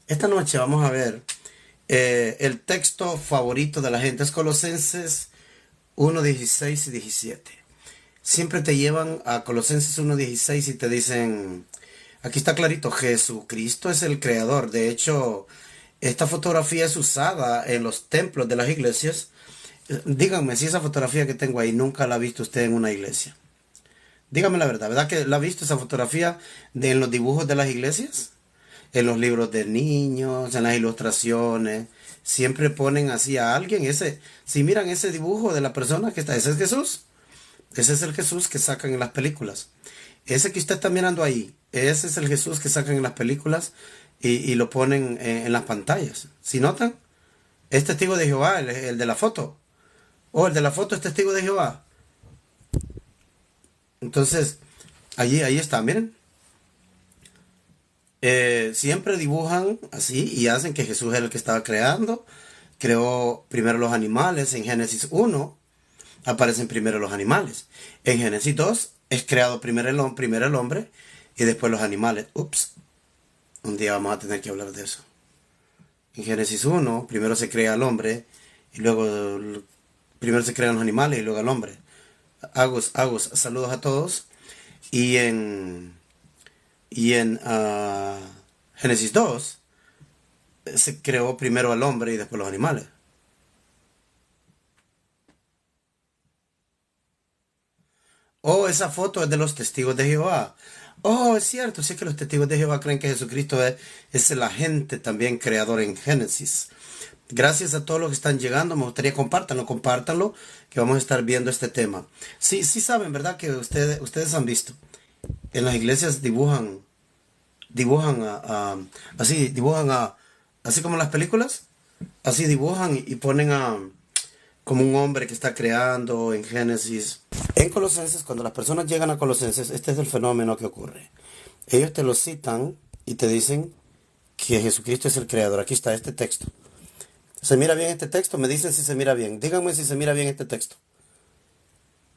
Esta noche vamos a ver el texto favorito de la gente. Es Colosenses 1:16 y 17. Siempre te llevan a Colosenses 1:16 y te dicen, aquí está clarito, Jesucristo es el creador. De hecho, esta fotografía es usada en los templos de las iglesias. Díganme si esa fotografía que tengo ahí nunca la ha visto usted en una iglesia. Dígame la verdad, ¿verdad que la ha visto esa fotografía en los dibujos de las iglesias? En los libros de niños, en las ilustraciones, siempre ponen así a alguien. Si miran ese dibujo de la persona que está, ese es Jesús. Ese es el Jesús que sacan en las películas. Ese que usted está mirando ahí, ese es el Jesús que sacan en las películas y lo ponen en las pantallas. ¿Si notan? Es testigo de Jehová, el de la foto. O el de la foto es testigo de Jehová. Entonces, ahí está, miren. Siempre dibujan así y hacen que Jesús era el que estaba creando. Creó primero los animales. En Génesis 1 aparecen primero los animales. En Génesis 2 es creado primero el hombre y después los animales. Ups, un día vamos a tener que hablar de eso. En Génesis 1 primero se crea el hombre y luego primero se crean los animales y luego el hombre. Agus, saludos a todos. Y en Génesis 2 se creó primero al hombre y después los animales. Oh, esa foto es de los testigos de Jehová. Oh, es cierto, sí que los testigos de Jehová creen que Jesucristo es el agente también creador en Génesis. Gracias a todos los que están llegando, me gustaría compártanlo, que vamos a estar viendo este tema. Sí, sí saben, ¿verdad? Que ustedes han visto. En las iglesias dibujan así como en las películas, así dibujan y ponen como un hombre que está creando en Génesis. En Colosenses, cuando las personas llegan a Colosenses, este es el fenómeno que ocurre. Ellos te lo citan y te dicen que Jesucristo es el creador. Aquí está este texto. ¿Se mira bien este texto? Me dicen si se mira bien. Díganme si se mira bien este texto.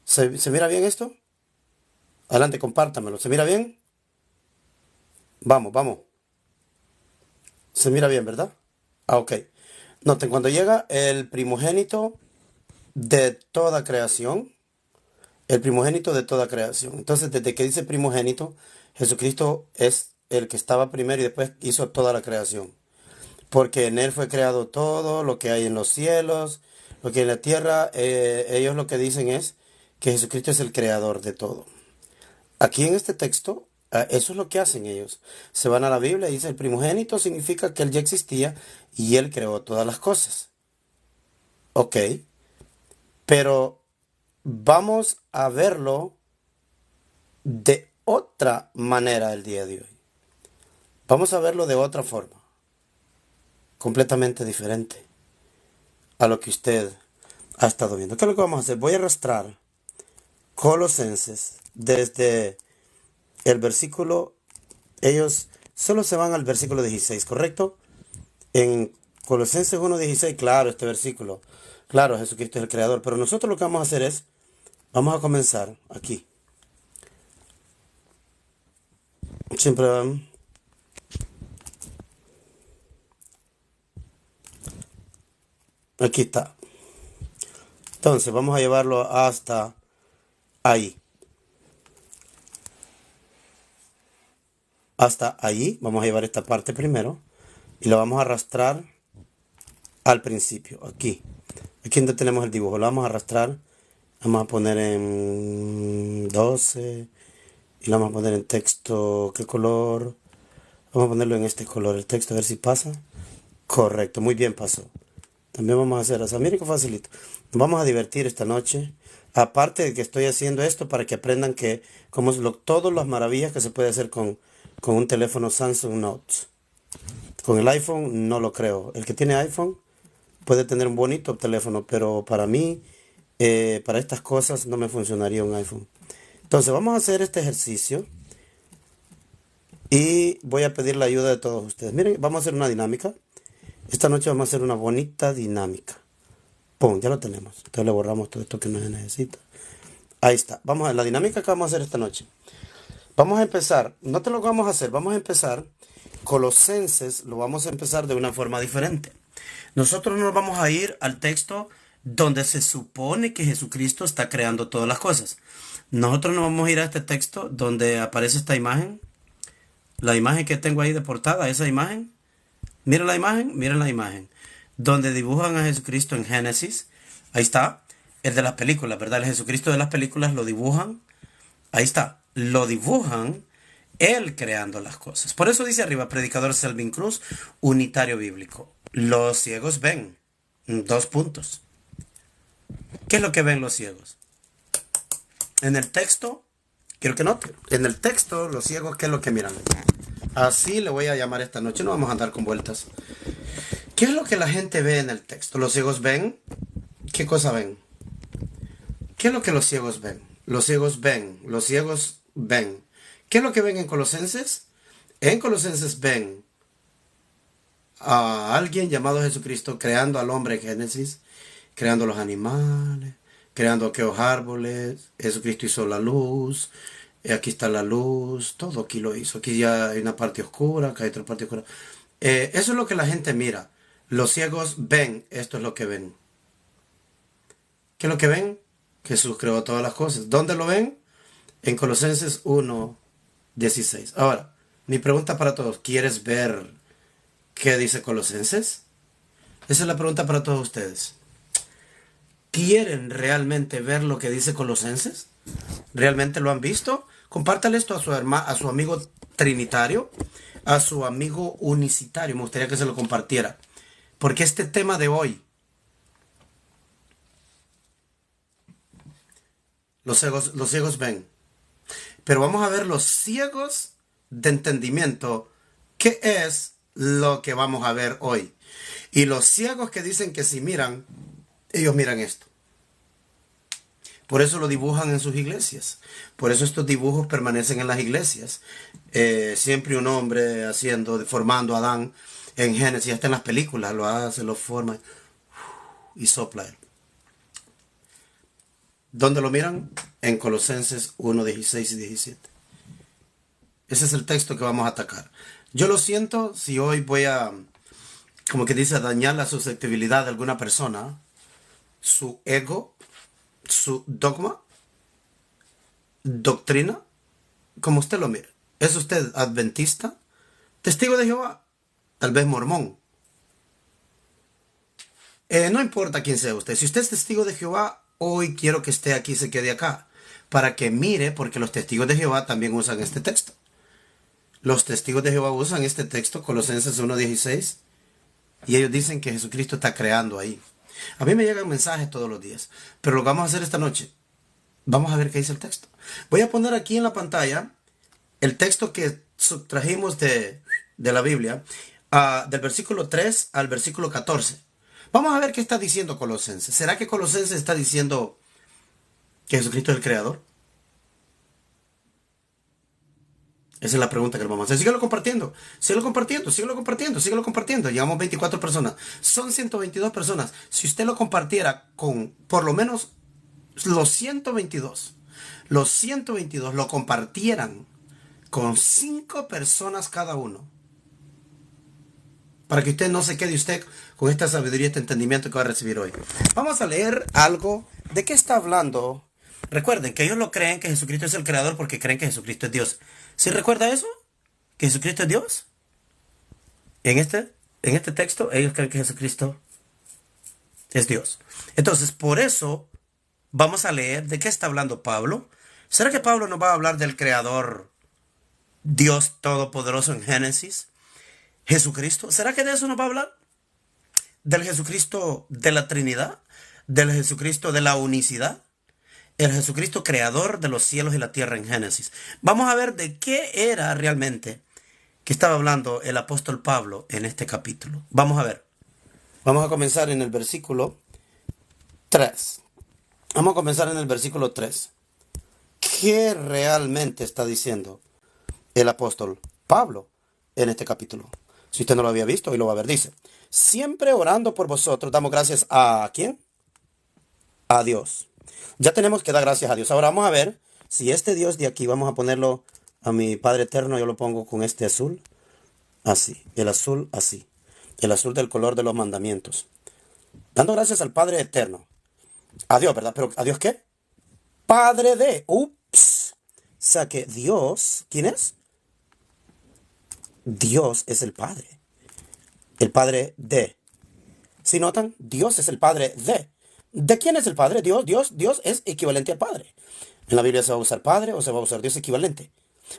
¿Se mira bien esto? Adelante, compártamelo. ¿Se mira bien? Vamos, vamos. Se mira bien, ¿verdad? Ah, ok. Noten, cuando llega el primogénito de toda creación, el primogénito de toda creación. Entonces, desde que dice primogénito, Jesucristo es el que estaba primero y después hizo toda la creación. Porque en Él fue creado todo, lo que hay en los cielos, lo que hay en la tierra. Ellos lo que dicen es que Jesucristo es el creador de todo. Aquí en este texto, eso es lo que hacen ellos. Se van a la Biblia y dice el primogénito significa que Él ya existía y Él creó todas las cosas. Ok, pero vamos a verlo de otra manera el día de hoy. Vamos a verlo de otra forma, completamente diferente a lo que usted ha estado viendo. ¿Qué es lo que vamos a hacer? Voy a arrastrar Colosenses desde el versículo, ellos solo se van al versículo 16, ¿correcto? En Colosenses 1:16, claro, este versículo, claro, Jesucristo es el creador, pero nosotros lo que vamos a hacer es, vamos a comenzar aquí. Siempre aquí está. Entonces, vamos a llevarlo hasta ahí. Hasta allí, vamos a llevar esta parte primero y lo vamos a arrastrar al principio, aquí. Aquí donde tenemos el dibujo, lo vamos a arrastrar. Vamos a poner en 12 y lo vamos a poner en texto. ¿Qué color? Vamos a ponerlo en este color, el texto, a ver si pasa. Correcto, muy bien pasó. También vamos a hacer, o sea, mire qué facilito. Nos vamos a divertir esta noche. Aparte de que estoy haciendo esto para que aprendan que como es todas las maravillas que se puede hacer con un teléfono Samsung Note. Con el iPhone no lo creo. El que tiene iPhone puede tener un bonito teléfono, pero para mí, para estas cosas no me funcionaría un iPhone. Entonces vamos a hacer este ejercicio y voy a pedir la ayuda de todos ustedes. Miren, vamos a hacer una dinámica. Esta noche vamos a hacer una bonita dinámica. ¡Pum! Ya lo tenemos. Entonces le borramos todo esto que no se necesita. Ahí está. Vamos a ver la dinámica que vamos a hacer esta noche. Vamos a empezar. No te lo vamos a hacer. Vamos a empezar Colosenses lo vamos a empezar de una forma diferente. Nosotros nos vamos a ir al texto donde se supone que Jesucristo está creando todas las cosas. Nosotros nos vamos a ir a este texto donde aparece esta imagen. La imagen que tengo ahí de portada, esa imagen. Miren la imagen, miren la imagen. Donde dibujan a Jesucristo en Génesis. Ahí está. El de las películas, ¿verdad? El Jesucristo de las películas lo dibujan. Ahí está. Lo dibujan él creando las cosas. Por eso dice arriba, predicador Selvin Cruz, unitario bíblico. Los ciegos ven. 2 puntos. ¿Qué es lo que ven los ciegos? En el texto, quiero que note, en el texto, los ciegos, ¿qué es lo que miran? Así le voy a llamar esta noche, no vamos a andar con vueltas. ¿Qué es lo que la gente ve en el texto? Los ciegos ven. ¿Qué cosa ven? ¿Qué es lo que los ciegos ven? Los ciegos ven. Los ciegos ven. ¿Qué es lo que ven en Colosenses? En Colosenses ven a alguien llamado Jesucristo creando al hombre en Génesis, creando los animales, creando aquellos árboles. Jesucristo hizo la luz. Aquí está la luz. Todo aquí lo hizo. Aquí ya hay una parte oscura, acá hay otra parte oscura. Eso es lo que la gente mira. Los ciegos ven. Esto es lo que ven. ¿Qué es lo que ven? Jesús creó todas las cosas. ¿Dónde lo ven? En Colosenses 1:16. Ahora, mi pregunta para todos. ¿Quieres ver qué dice Colosenses? Esa es la pregunta para todos ustedes. ¿Quieren realmente ver lo que dice Colosenses? ¿Realmente lo han visto? Compártale esto a su amigo trinitario, a su amigo unicitario. Me gustaría que se lo compartiera. Porque este tema de hoy, los ciegos ven. Pero vamos a ver los ciegos de entendimiento. ¿Qué es lo que vamos a ver hoy? Y los ciegos que dicen que si miran, ellos miran esto. Por eso lo dibujan en sus iglesias. Por eso estos dibujos permanecen en las iglesias. Siempre un hombre formando a Adán en Génesis, hasta en las películas lo hace, lo forma y sopla él. ¿Dónde lo miran? En Colosenses 1:16 y 17. Ese es el texto que vamos a atacar. Yo lo siento si hoy voy a, como que dice, dañar la susceptibilidad de alguna persona, su ego, su dogma, doctrina, como usted lo mire. ¿Es usted adventista? ¿Testigo de Jehová? Tal vez mormón. No importa quién sea usted. Si usted es testigo de Jehová, hoy quiero que esté aquí y se quede acá. Para que mire, porque los testigos de Jehová también usan este texto. Los testigos de Jehová usan este texto, Colosenses 1:16. Y ellos dicen que Jesucristo está creando ahí. A mí me llegan mensajes todos los días. Pero lo que vamos a hacer esta noche, vamos a ver qué dice el texto. Voy a poner aquí en la pantalla el texto que subtrajimos de la Biblia, del versículo 3 al versículo 14. Vamos a ver qué está diciendo Colosenses. ¿Será que Colosenses está diciendo que Jesucristo es el creador? Esa es la pregunta que le vamos a hacer. Síguelo compartiendo, síguelo compartiendo, síguelo compartiendo, síguelo compartiendo. Llevamos 24 personas. Son 122 personas. Si usted lo compartiera con por lo menos los 122 lo compartieran con 5 personas cada uno, para que usted no se quede usted con esta sabiduría, este entendimiento que va a recibir hoy. Vamos a leer algo. ¿De qué está hablando? Recuerden que ellos lo creen que Jesucristo es el creador porque creen que Jesucristo es Dios. ¿Sí recuerda eso? ¿Que Jesucristo es Dios? En este texto, ellos creen que Jesucristo es Dios. Entonces, por eso, vamos a leer de qué está hablando Pablo. ¿Será que Pablo nos va a hablar del creador, Dios Todopoderoso en Génesis? ¿Jesucristo? ¿Será que de eso nos va a hablar? ¿Del Jesucristo de la Trinidad? ¿Del Jesucristo de la unicidad? El Jesucristo creador de los cielos y la tierra en Génesis. Vamos a ver de qué era realmente que estaba hablando el apóstol Pablo en este capítulo. Vamos a ver. Vamos a comenzar en el versículo 3. Vamos a comenzar en el versículo 3. ¿Qué realmente está diciendo el apóstol Pablo en este capítulo? Si usted no lo había visto, hoy lo va a ver. Dice, siempre orando por vosotros, damos gracias a ¿quién? A Dios. Ya tenemos que dar gracias a Dios. Ahora vamos a ver si este Dios de aquí, vamos a ponerlo a mi Padre Eterno, yo lo pongo con este azul. así. El azul, así. El azul del color de los mandamientos. Dando gracias al Padre eterno. A Dios, ¿verdad? ¿Pero a Dios qué? Padre de. Ups. O sea que Dios, ¿quién es? Dios es el Padre. El Padre de. Si notan, Dios es el Padre de. ¿De quién es el Padre? Dios es equivalente al Padre. En la Biblia se va a usar Padre o se va a usar Dios equivalente.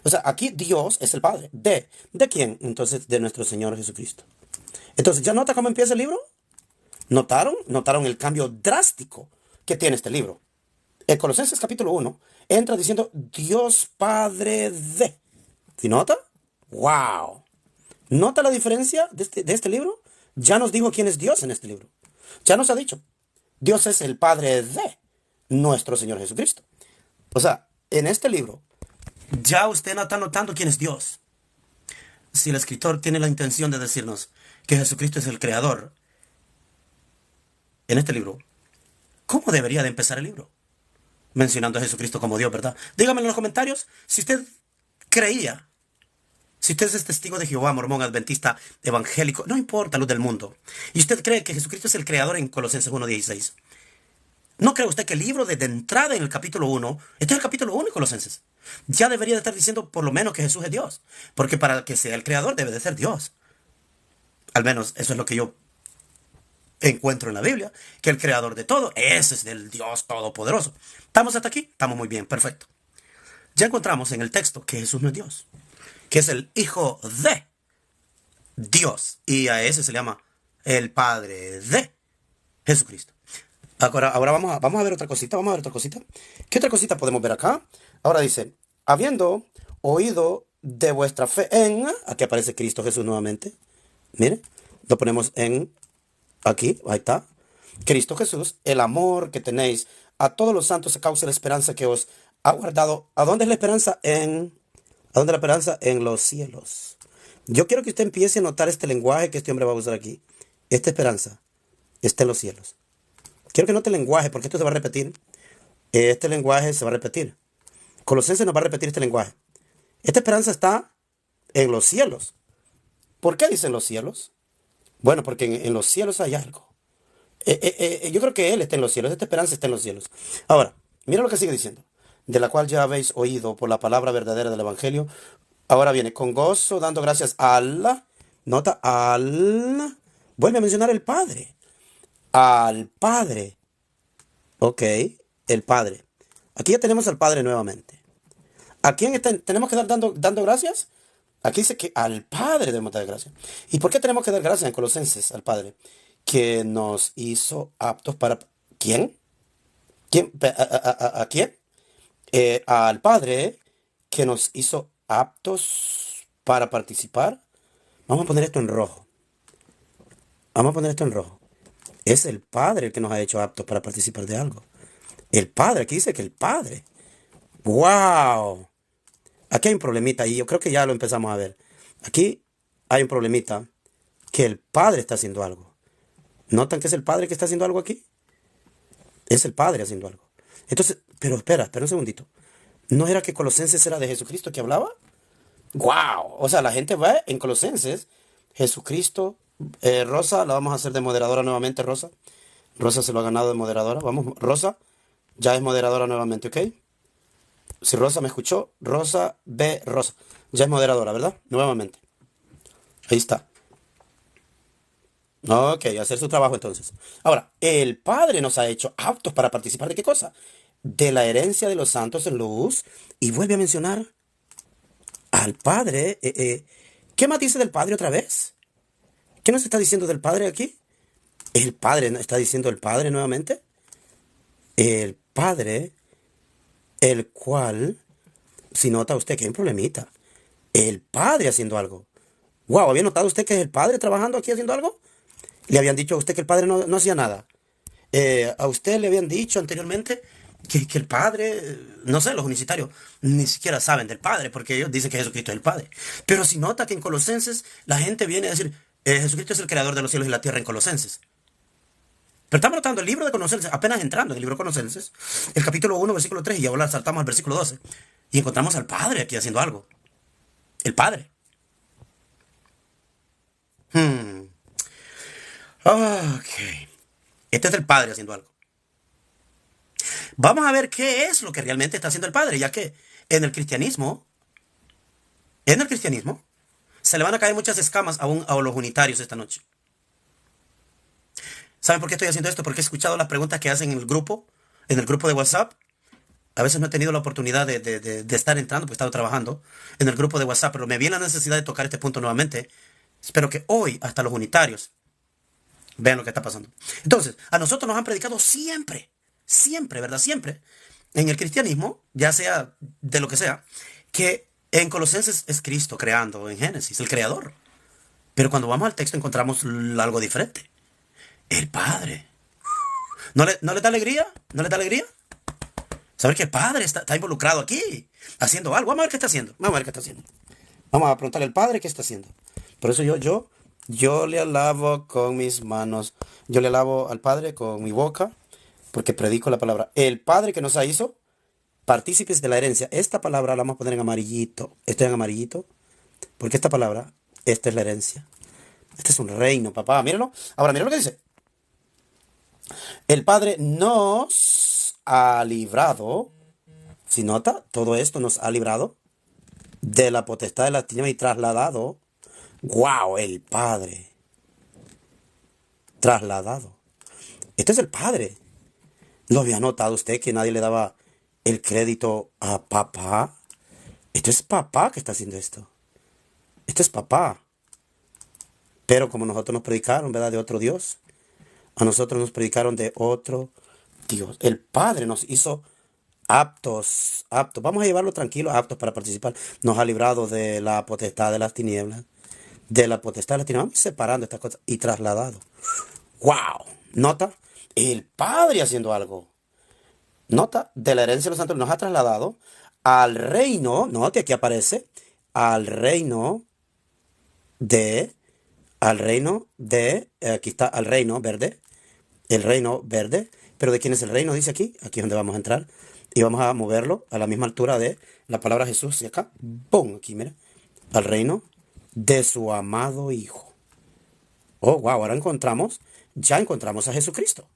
O sea, aquí Dios es el Padre. ¿De quién? Entonces, de nuestro Señor Jesucristo. Entonces, ¿ya nota cómo empieza el libro? ¿Notaron? ¿Notaron el cambio drástico que tiene este libro? En Colosenses capítulo 1 entra diciendo Dios Padre de. ¿Sí nota? ¡Wow! ¿Nota la diferencia de este libro? Ya nos dijo quién es Dios en este libro. Ya nos ha dicho. Dios es el Padre de nuestro Señor Jesucristo. O sea, en este libro, ya usted no está notando quién es Dios. Si el escritor tiene la intención de decirnos que Jesucristo es el creador, en este libro, ¿cómo debería de empezar el libro? Mencionando a Jesucristo como Dios, ¿verdad? Dígame en los comentarios si usted creía, si usted es testigo de Jehová, mormón, adventista, evangélico, no importa, luz del mundo, y usted cree que Jesucristo es el creador en Colosenses 1:16. ¿No cree usted que el libro de entrada en el capítulo 1, este es el capítulo 1 de Colosenses, ya debería de estar diciendo por lo menos que Jesús es Dios? Porque para que sea el creador debe de ser Dios. Al menos eso es lo que yo encuentro en la Biblia, que el creador de todo, ese es el Dios todopoderoso. ¿Estamos hasta aquí? Estamos muy bien, perfecto. Ya encontramos en el texto que Jesús no es Dios, que es el Hijo de Dios, y a ese se le llama el Padre de Jesucristo. Ahora vamos a ver otra cosita, vamos a ver otra cosita. ¿Qué otra cosita podemos ver acá? Ahora dice, habiendo oído de vuestra fe en, aquí aparece Cristo Jesús nuevamente. Mire, lo ponemos en, aquí, ahí está. Cristo Jesús, el amor que tenéis a todos los santos a causa de la esperanza que os ha guardado. ¿A dónde es la esperanza? ¿A dónde es la esperanza? En los cielos. Yo quiero que usted empiece a notar este lenguaje que este hombre va a usar aquí. Esta esperanza está en los cielos. Quiero que note el lenguaje, porque esto se va a repetir. Este lenguaje se va a repetir. Colosenses nos va a repetir este lenguaje. Esta esperanza está en los cielos. ¿Por qué dicen los cielos? Bueno, porque en los cielos hay algo. Yo creo que Él está en los cielos. Esta esperanza está en los cielos. Ahora, mira lo que sigue diciendo. De la cual ya habéis oído por la palabra verdadera del Evangelio. Ahora viene, con gozo, dando gracias al. Nota, al. Vuelve a mencionar el Padre. Al Padre. Ok, el Padre. Aquí ya tenemos al Padre nuevamente. ¿A quién tenemos que dar dando gracias? Aquí dice que al Padre debemos dar gracias. ¿Y por qué tenemos que dar gracias en Colosenses al Padre? Que nos hizo aptos para. ¿Quién? ¿Quién? ¿A quién? Al Padre que nos hizo aptos para participar. Vamos a poner esto en rojo. Vamos a poner esto en rojo. Es el Padre el que nos ha hecho aptos para participar de algo. El Padre, aquí dice que el Padre. ¡Wow! Aquí hay un problemita y yo creo que ya lo empezamos a ver. Aquí hay un problemita que el Padre está haciendo algo. ¿Notan que es el Padre que está haciendo algo aquí? Es el Padre haciendo algo. Entonces, pero espera un segundito. ¿No era que Colosenses era de Jesucristo que hablaba? ¡Wow! O sea, la gente va en Colosenses, Jesucristo. Rosa, la vamos a hacer de moderadora nuevamente, Rosa. Rosa se lo ha ganado de moderadora. Vamos, Rosa, ya es moderadora nuevamente, ¿ok? Si Rosa me escuchó, Rosa, Rosa. Ya es moderadora, ¿verdad? Nuevamente. Ahí está. Ok, hacer su trabajo entonces. Ahora, el Padre nos ha hecho aptos para participar de qué cosa? De la herencia de los santos en luz. Y vuelve a mencionar al Padre. ¿Qué más dice del Padre otra vez? ¿Qué nos está diciendo del Padre aquí? El Padre, ¿no está diciendo el Padre nuevamente? El Padre, el cual, si nota usted que hay un problemita, el Padre haciendo algo. Wow, ¿había notado usted que es el Padre trabajando aquí haciendo algo? Le habían dicho a usted que el Padre no hacía nada. A usted le habían dicho anteriormente que el Padre, no sé, los unicitarios ni siquiera saben del Padre, porque ellos dicen que Jesucristo es el Padre. Pero si nota que en Colosenses la gente viene a decir, Jesucristo es el creador de los cielos y la tierra en Colosenses. Pero estamos notando el libro de Colosenses, apenas entrando en el libro de Colosenses, el capítulo 1, versículo 3, y ahora saltamos al versículo 12. Y encontramos al Padre aquí haciendo algo. El Padre. Hmm. Ok. Este es el Padre haciendo algo. Vamos a ver qué es lo que realmente está haciendo el Padre, ya que en el cristianismo, en el cristianismo, se le van a caer muchas escamas aún a los unitarios esta noche. ¿Saben por qué estoy haciendo esto? Porque he escuchado las preguntas que hacen en el grupo de WhatsApp. A veces no he tenido la oportunidad de estar entrando porque he estado trabajando en el grupo de WhatsApp, pero me viene la necesidad de tocar este punto nuevamente. Espero que hoy hasta los unitarios vean lo que está pasando. Entonces, a nosotros nos han predicado siempre, siempre, ¿verdad? Siempre, en el cristianismo, ya sea de lo que sea, que en Colosenses es Cristo creando, en Génesis, el creador. Pero cuando vamos al texto encontramos algo diferente. El Padre. ¿No le da alegría? ¿No le da alegría? Saber que el Padre está involucrado aquí, haciendo algo. Vamos a ver qué está haciendo. Vamos a ver qué está haciendo. Vamos a preguntarle al Padre qué está haciendo. Por eso yo le alabo con mis manos. Yo le alabo al Padre con mi boca, porque predico la palabra. El Padre que nos hizo partícipes de la herencia. Esta palabra la vamos a poner en amarillito. Estoy en amarillito, porque esta palabra, esta es la herencia. Este es un reino, papá. Míralo. Ahora, mira lo que dice. El Padre nos ha librado. Si nota, todo esto nos ha librado de la potestad de las tinieblas y trasladado. ¡Wow! El Padre. Trasladado. Este es el Padre. ¿Lo había notado usted que nadie le daba el crédito a papá? Esto es papá que está haciendo esto. Esto es papá. Pero como nosotros nos predicaron, ¿verdad? De otro Dios. A nosotros nos predicaron de otro Dios. El Padre nos hizo aptos, aptos. Vamos a llevarlo tranquilo, aptos para participar. Nos ha librado de la potestad de las tinieblas. De la potestad de las tinieblas. Vamos separando estas cosas y trasladado. ¡Wow! Nota, el Padre haciendo algo. Nota, de la herencia de los santos nos ha trasladado al reino, note aquí aparece, al reino de, aquí está, al reino verde, el reino verde, pero ¿de quién es el reino? Dice aquí, aquí es donde vamos a entrar, y vamos a moverlo a la misma altura de la palabra Jesús, y acá, ¡pum! Aquí, mira, al reino de su amado Hijo. Oh, wow, ahora ya encontramos a Jesucristo.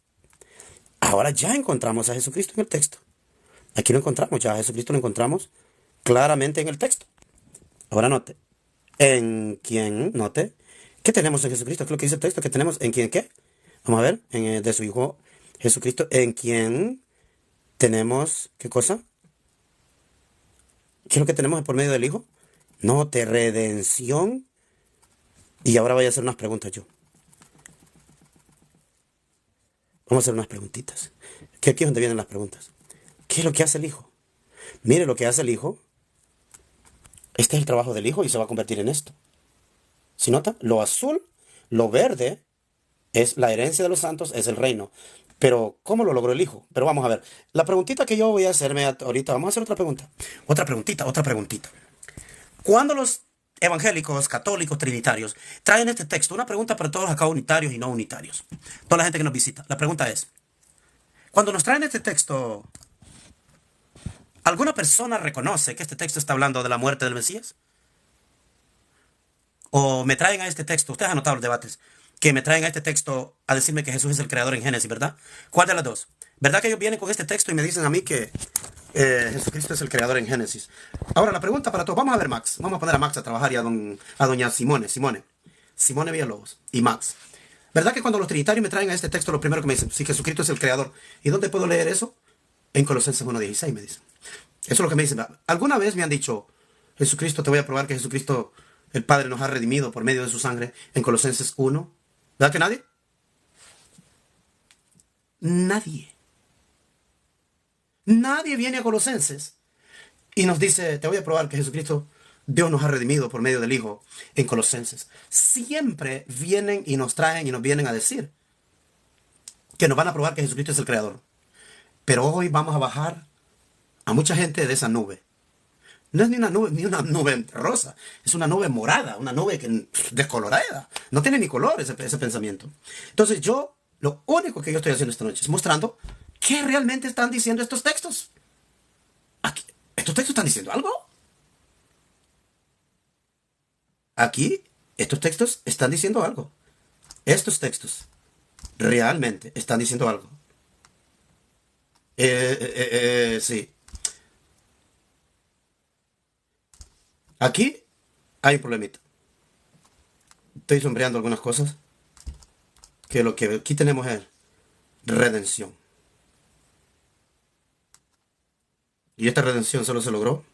Ahora ya encontramos a Jesucristo en el texto. Aquí lo encontramos, ya a Jesucristo lo encontramos claramente en el texto. Ahora note, note, ¿qué tenemos en Jesucristo? ¿Qué es lo que dice el texto? ¿Qué tenemos en quién qué? Vamos a ver, de su Hijo Jesucristo, en quien tenemos, ¿qué cosa? ¿Qué es lo que tenemos por medio del Hijo? Note, redención. Y ahora voy a hacer unas preguntas yo. Vamos a hacer unas preguntitas. Que aquí es donde vienen las preguntas. ¿Qué es lo que hace el Hijo? Mire lo que hace el Hijo. Este es el trabajo del Hijo y se va a convertir en esto. ¿Si nota? Lo azul, lo verde es la herencia de los santos, es el reino. Pero, ¿cómo lo logró el Hijo? Pero vamos a ver. La preguntita que yo voy a hacerme ahorita, vamos a hacer otra pregunta. Otra preguntita, otra preguntita. Cuando los evangélicos, católicos, trinitarios traen este texto, una pregunta para todos acá unitarios y no unitarios, toda la gente que nos visita, la pregunta es, cuando nos traen este texto, ¿alguna persona reconoce que este texto está hablando de la muerte del Mesías? ¿O me traen a este texto, ustedes han notado los debates, que me traen a este texto a decirme que Jesús es el creador en Génesis, ¿verdad? ¿Cuál de las dos? ¿Verdad que ellos vienen con este texto y me dicen a mí que Jesucristo es el creador en Génesis? Ahora, la pregunta para todos, vamos a ver Max, vamos a poner a Max a trabajar y a doña Simone Villalobos y Max. ¿Verdad que cuando los trinitarios me traen a este texto, lo primero que me dicen, si Jesucristo es el creador, ¿y dónde puedo leer eso? En Colosenses 1:16 me dicen. Eso es lo que me dicen. ¿Alguna vez me han dicho, Jesucristo, te voy a probar que Jesucristo, el Padre, nos ha redimido por medio de su sangre en Colosenses 1? ¿Verdad que nadie? Nadie. Nadie viene a Colosenses y nos dice, te voy a probar que Jesucristo, Dios nos ha redimido por medio del Hijo en Colosenses. Siempre vienen y nos traen y nos vienen a decir que nos van a probar que Jesucristo es el creador. Pero hoy vamos a bajar a mucha gente de esa nube. No es ni una nube rosa, es una nube morada, una nube descolorada. No tiene ni color ese pensamiento. Entonces lo único que yo estoy haciendo esta noche es mostrando qué realmente están diciendo estos textos. ¿Estos textos están diciendo algo? Aquí Estos textos están diciendo algo. Estos textos realmente están diciendo algo. Sí. Aquí hay un problemita. Estoy sombreando algunas cosas. Que lo que aquí tenemos es redención. Y esta redención solo se logró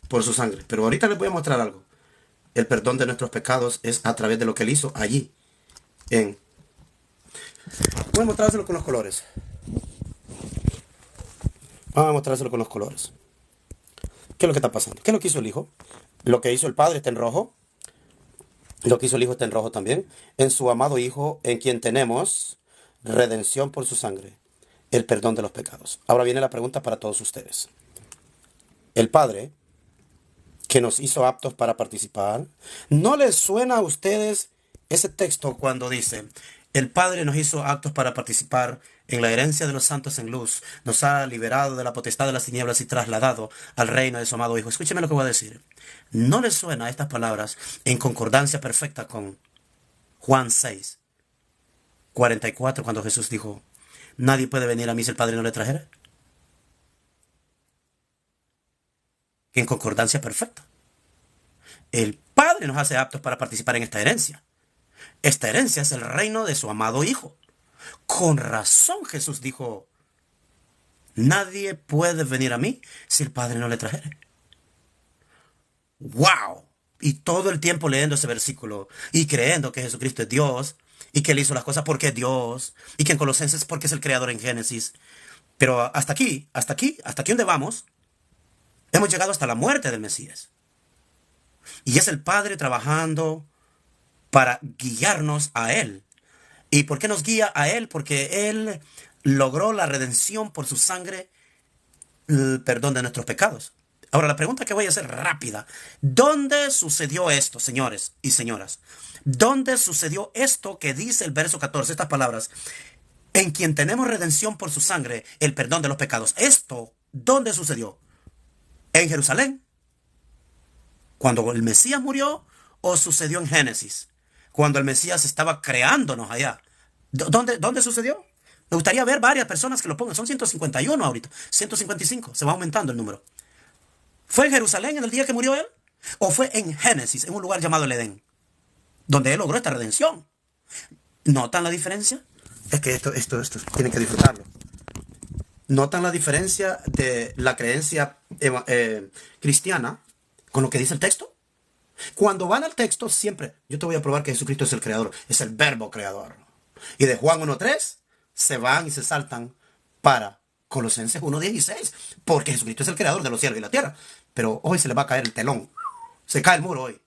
por su sangre. Pero ahorita les voy a mostrar algo. El perdón de nuestros pecados es a través de lo que él hizo allí. En... Voy a mostrárselo con los colores. Vamos a mostrárselo con los colores. ¿Qué es lo que está pasando? ¿Qué es lo que hizo el hijo? Lo que hizo el padre está en rojo. Lo que hizo el hijo está en rojo también. En su amado hijo, en quien tenemos redención por su sangre. El perdón de los pecados. Ahora viene la pregunta para todos ustedes. El padre que nos hizo aptos para participar. ¿No les suena a ustedes ese texto cuando dice, el Padre nos hizo aptos para participar en la herencia de los santos en luz, nos ha liberado de la potestad de las tinieblas y trasladado al reino de su amado Hijo? Escúcheme lo que voy a decir. ¿No les suena estas palabras en concordancia perfecta con Juan 6:44, cuando Jesús dijo, nadie puede venir a mí si el Padre no le trajera? En concordancia perfecta. El Padre nos hace aptos para participar en esta herencia. Esta herencia es el reino de su amado Hijo. Con razón Jesús dijo, nadie puede venir a mí si el Padre no le trajere. ¡Wow! Y todo el tiempo leyendo ese versículo y creyendo que Jesucristo es Dios y que Él hizo las cosas porque es Dios y que en Colosenses porque es el creador en Génesis. Pero hasta aquí donde vamos, hemos llegado hasta la muerte del Mesías. Y es el Padre trabajando para guiarnos a Él. ¿Y por qué nos guía a Él? Porque Él logró la redención por su sangre, el perdón de nuestros pecados. Ahora, la pregunta que voy a hacer rápida. ¿Dónde sucedió esto, señores y señoras? ¿Dónde sucedió esto que dice el verso 14, estas palabras? En quien tenemos redención por su sangre, el perdón de los pecados. ¿Esto dónde sucedió? ¿En Jerusalén? ¿Cuando el Mesías murió? ¿O sucedió en Génesis? Cuando el Mesías estaba creándonos allá. ¿Dónde sucedió? Me gustaría ver varias personas que lo pongan. Son 151 ahorita. 155. Se va aumentando el número. ¿Fue en Jerusalén en el día que murió él? ¿O fue en Génesis, en un lugar llamado el Edén, donde él logró esta redención? ¿Notan la diferencia? Es que esto tienen que disfrutarlo. ¿Notan la diferencia de la creencia cristiana con lo que dice el texto? Cuando van al texto, siempre, yo te voy a probar que Jesucristo es el creador, es el verbo creador. Y de Juan 1:3 se van y se saltan para Colosenses 1:16, porque Jesucristo es el creador de los cielos y la tierra. Pero hoy se le va a caer el telón. Se cae el muro hoy.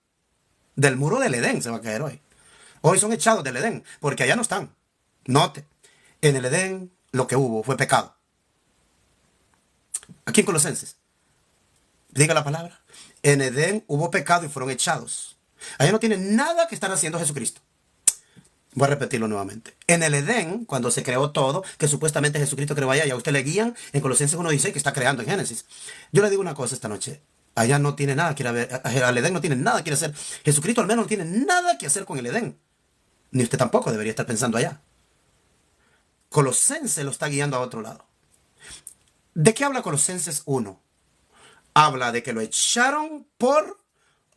Del muro del Edén se va a caer hoy. Hoy son echados del Edén, porque allá no están. Note, en el Edén lo que hubo fue pecado. Aquí en Colosenses, diga la palabra. En Edén hubo pecado y fueron echados. Allá no tiene nada que estar haciendo Jesucristo. Voy a repetirlo nuevamente. En el Edén, cuando se creó todo, que supuestamente Jesucristo creó allá, y a usted le guían en Colosenses 1:16 que está creando en Génesis. Yo le digo una cosa esta noche. Allá no tiene nada que ir a ver. Al Edén no tiene nada que ir a hacer. Jesucristo al menos no tiene nada que hacer con el Edén. Ni usted tampoco debería estar pensando allá. Colosenses lo está guiando a otro lado. ¿De qué habla Colosenses 1? Habla de que lo echaron por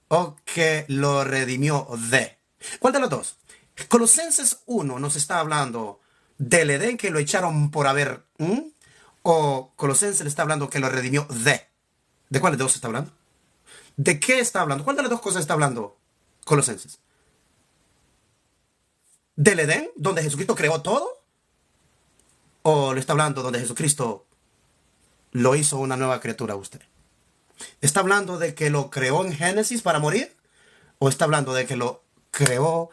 o que lo redimió de. ¿Cuál de los dos? Colosenses 1 nos está hablando del Edén que lo echaron por haber. O Colosenses le está hablando que lo redimió de. ¿De cuál de dos está hablando? ¿De qué está hablando? ¿Cuál de las dos cosas está hablando Colosenses? ¿Del Edén, donde Jesucristo creó todo? ¿O le está hablando donde Jesucristo lo hizo una nueva criatura a usted? ¿Está hablando de que lo creó en Génesis para morir? ¿O está hablando de que lo creó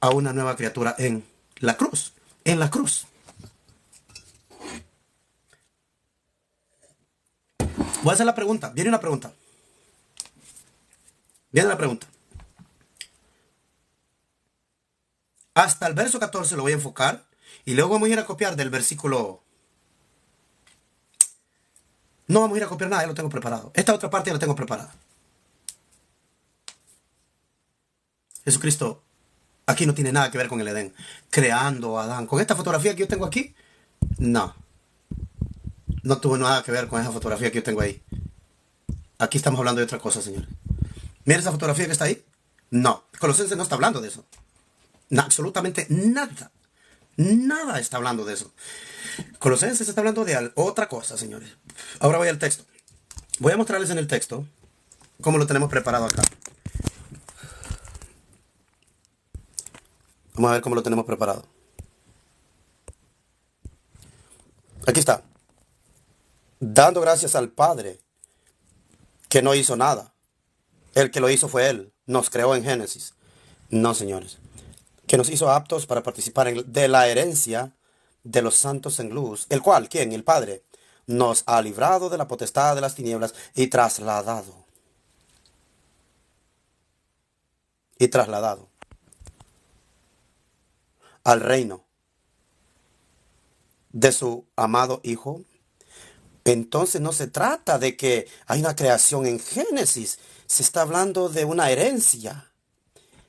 a una nueva criatura en la cruz? En la cruz. Voy a hacer la pregunta. Viene una pregunta. Viene la pregunta. Hasta el verso 14 lo voy a enfocar. Y luego vamos a ir a copiar del versículo. No vamos a ir a copiar nada, ya lo tengo preparado. Esta otra parte ya la tengo preparada. Jesucristo aquí no tiene nada que ver con el Edén. Creando a Adán. Con esta fotografía que yo tengo aquí, no. No tuvo nada que ver con esa fotografía que yo tengo ahí. Aquí estamos hablando de otra cosa, señores. Mira esa fotografía que está ahí. No. Colosenses no está hablando de eso. Absolutamente nada. Nada está hablando de eso. Colosenses está hablando de otra cosa, señores. Ahora voy al texto. Voy a mostrarles en el texto cómo lo tenemos preparado acá. Vamos a ver cómo lo tenemos preparado. Aquí está. Dando gracias al Padre que no hizo nada. El que lo hizo fue Él. Nos creó en Génesis. No, señores. Que nos hizo aptos para participar de la herencia de los santos en luz. El cual, ¿quién? El Padre. Nos ha librado de la potestad de las tinieblas y trasladado. Y trasladado al reino de su amado Hijo. Entonces no se trata de que hay una creación en Génesis. Se está hablando de una herencia.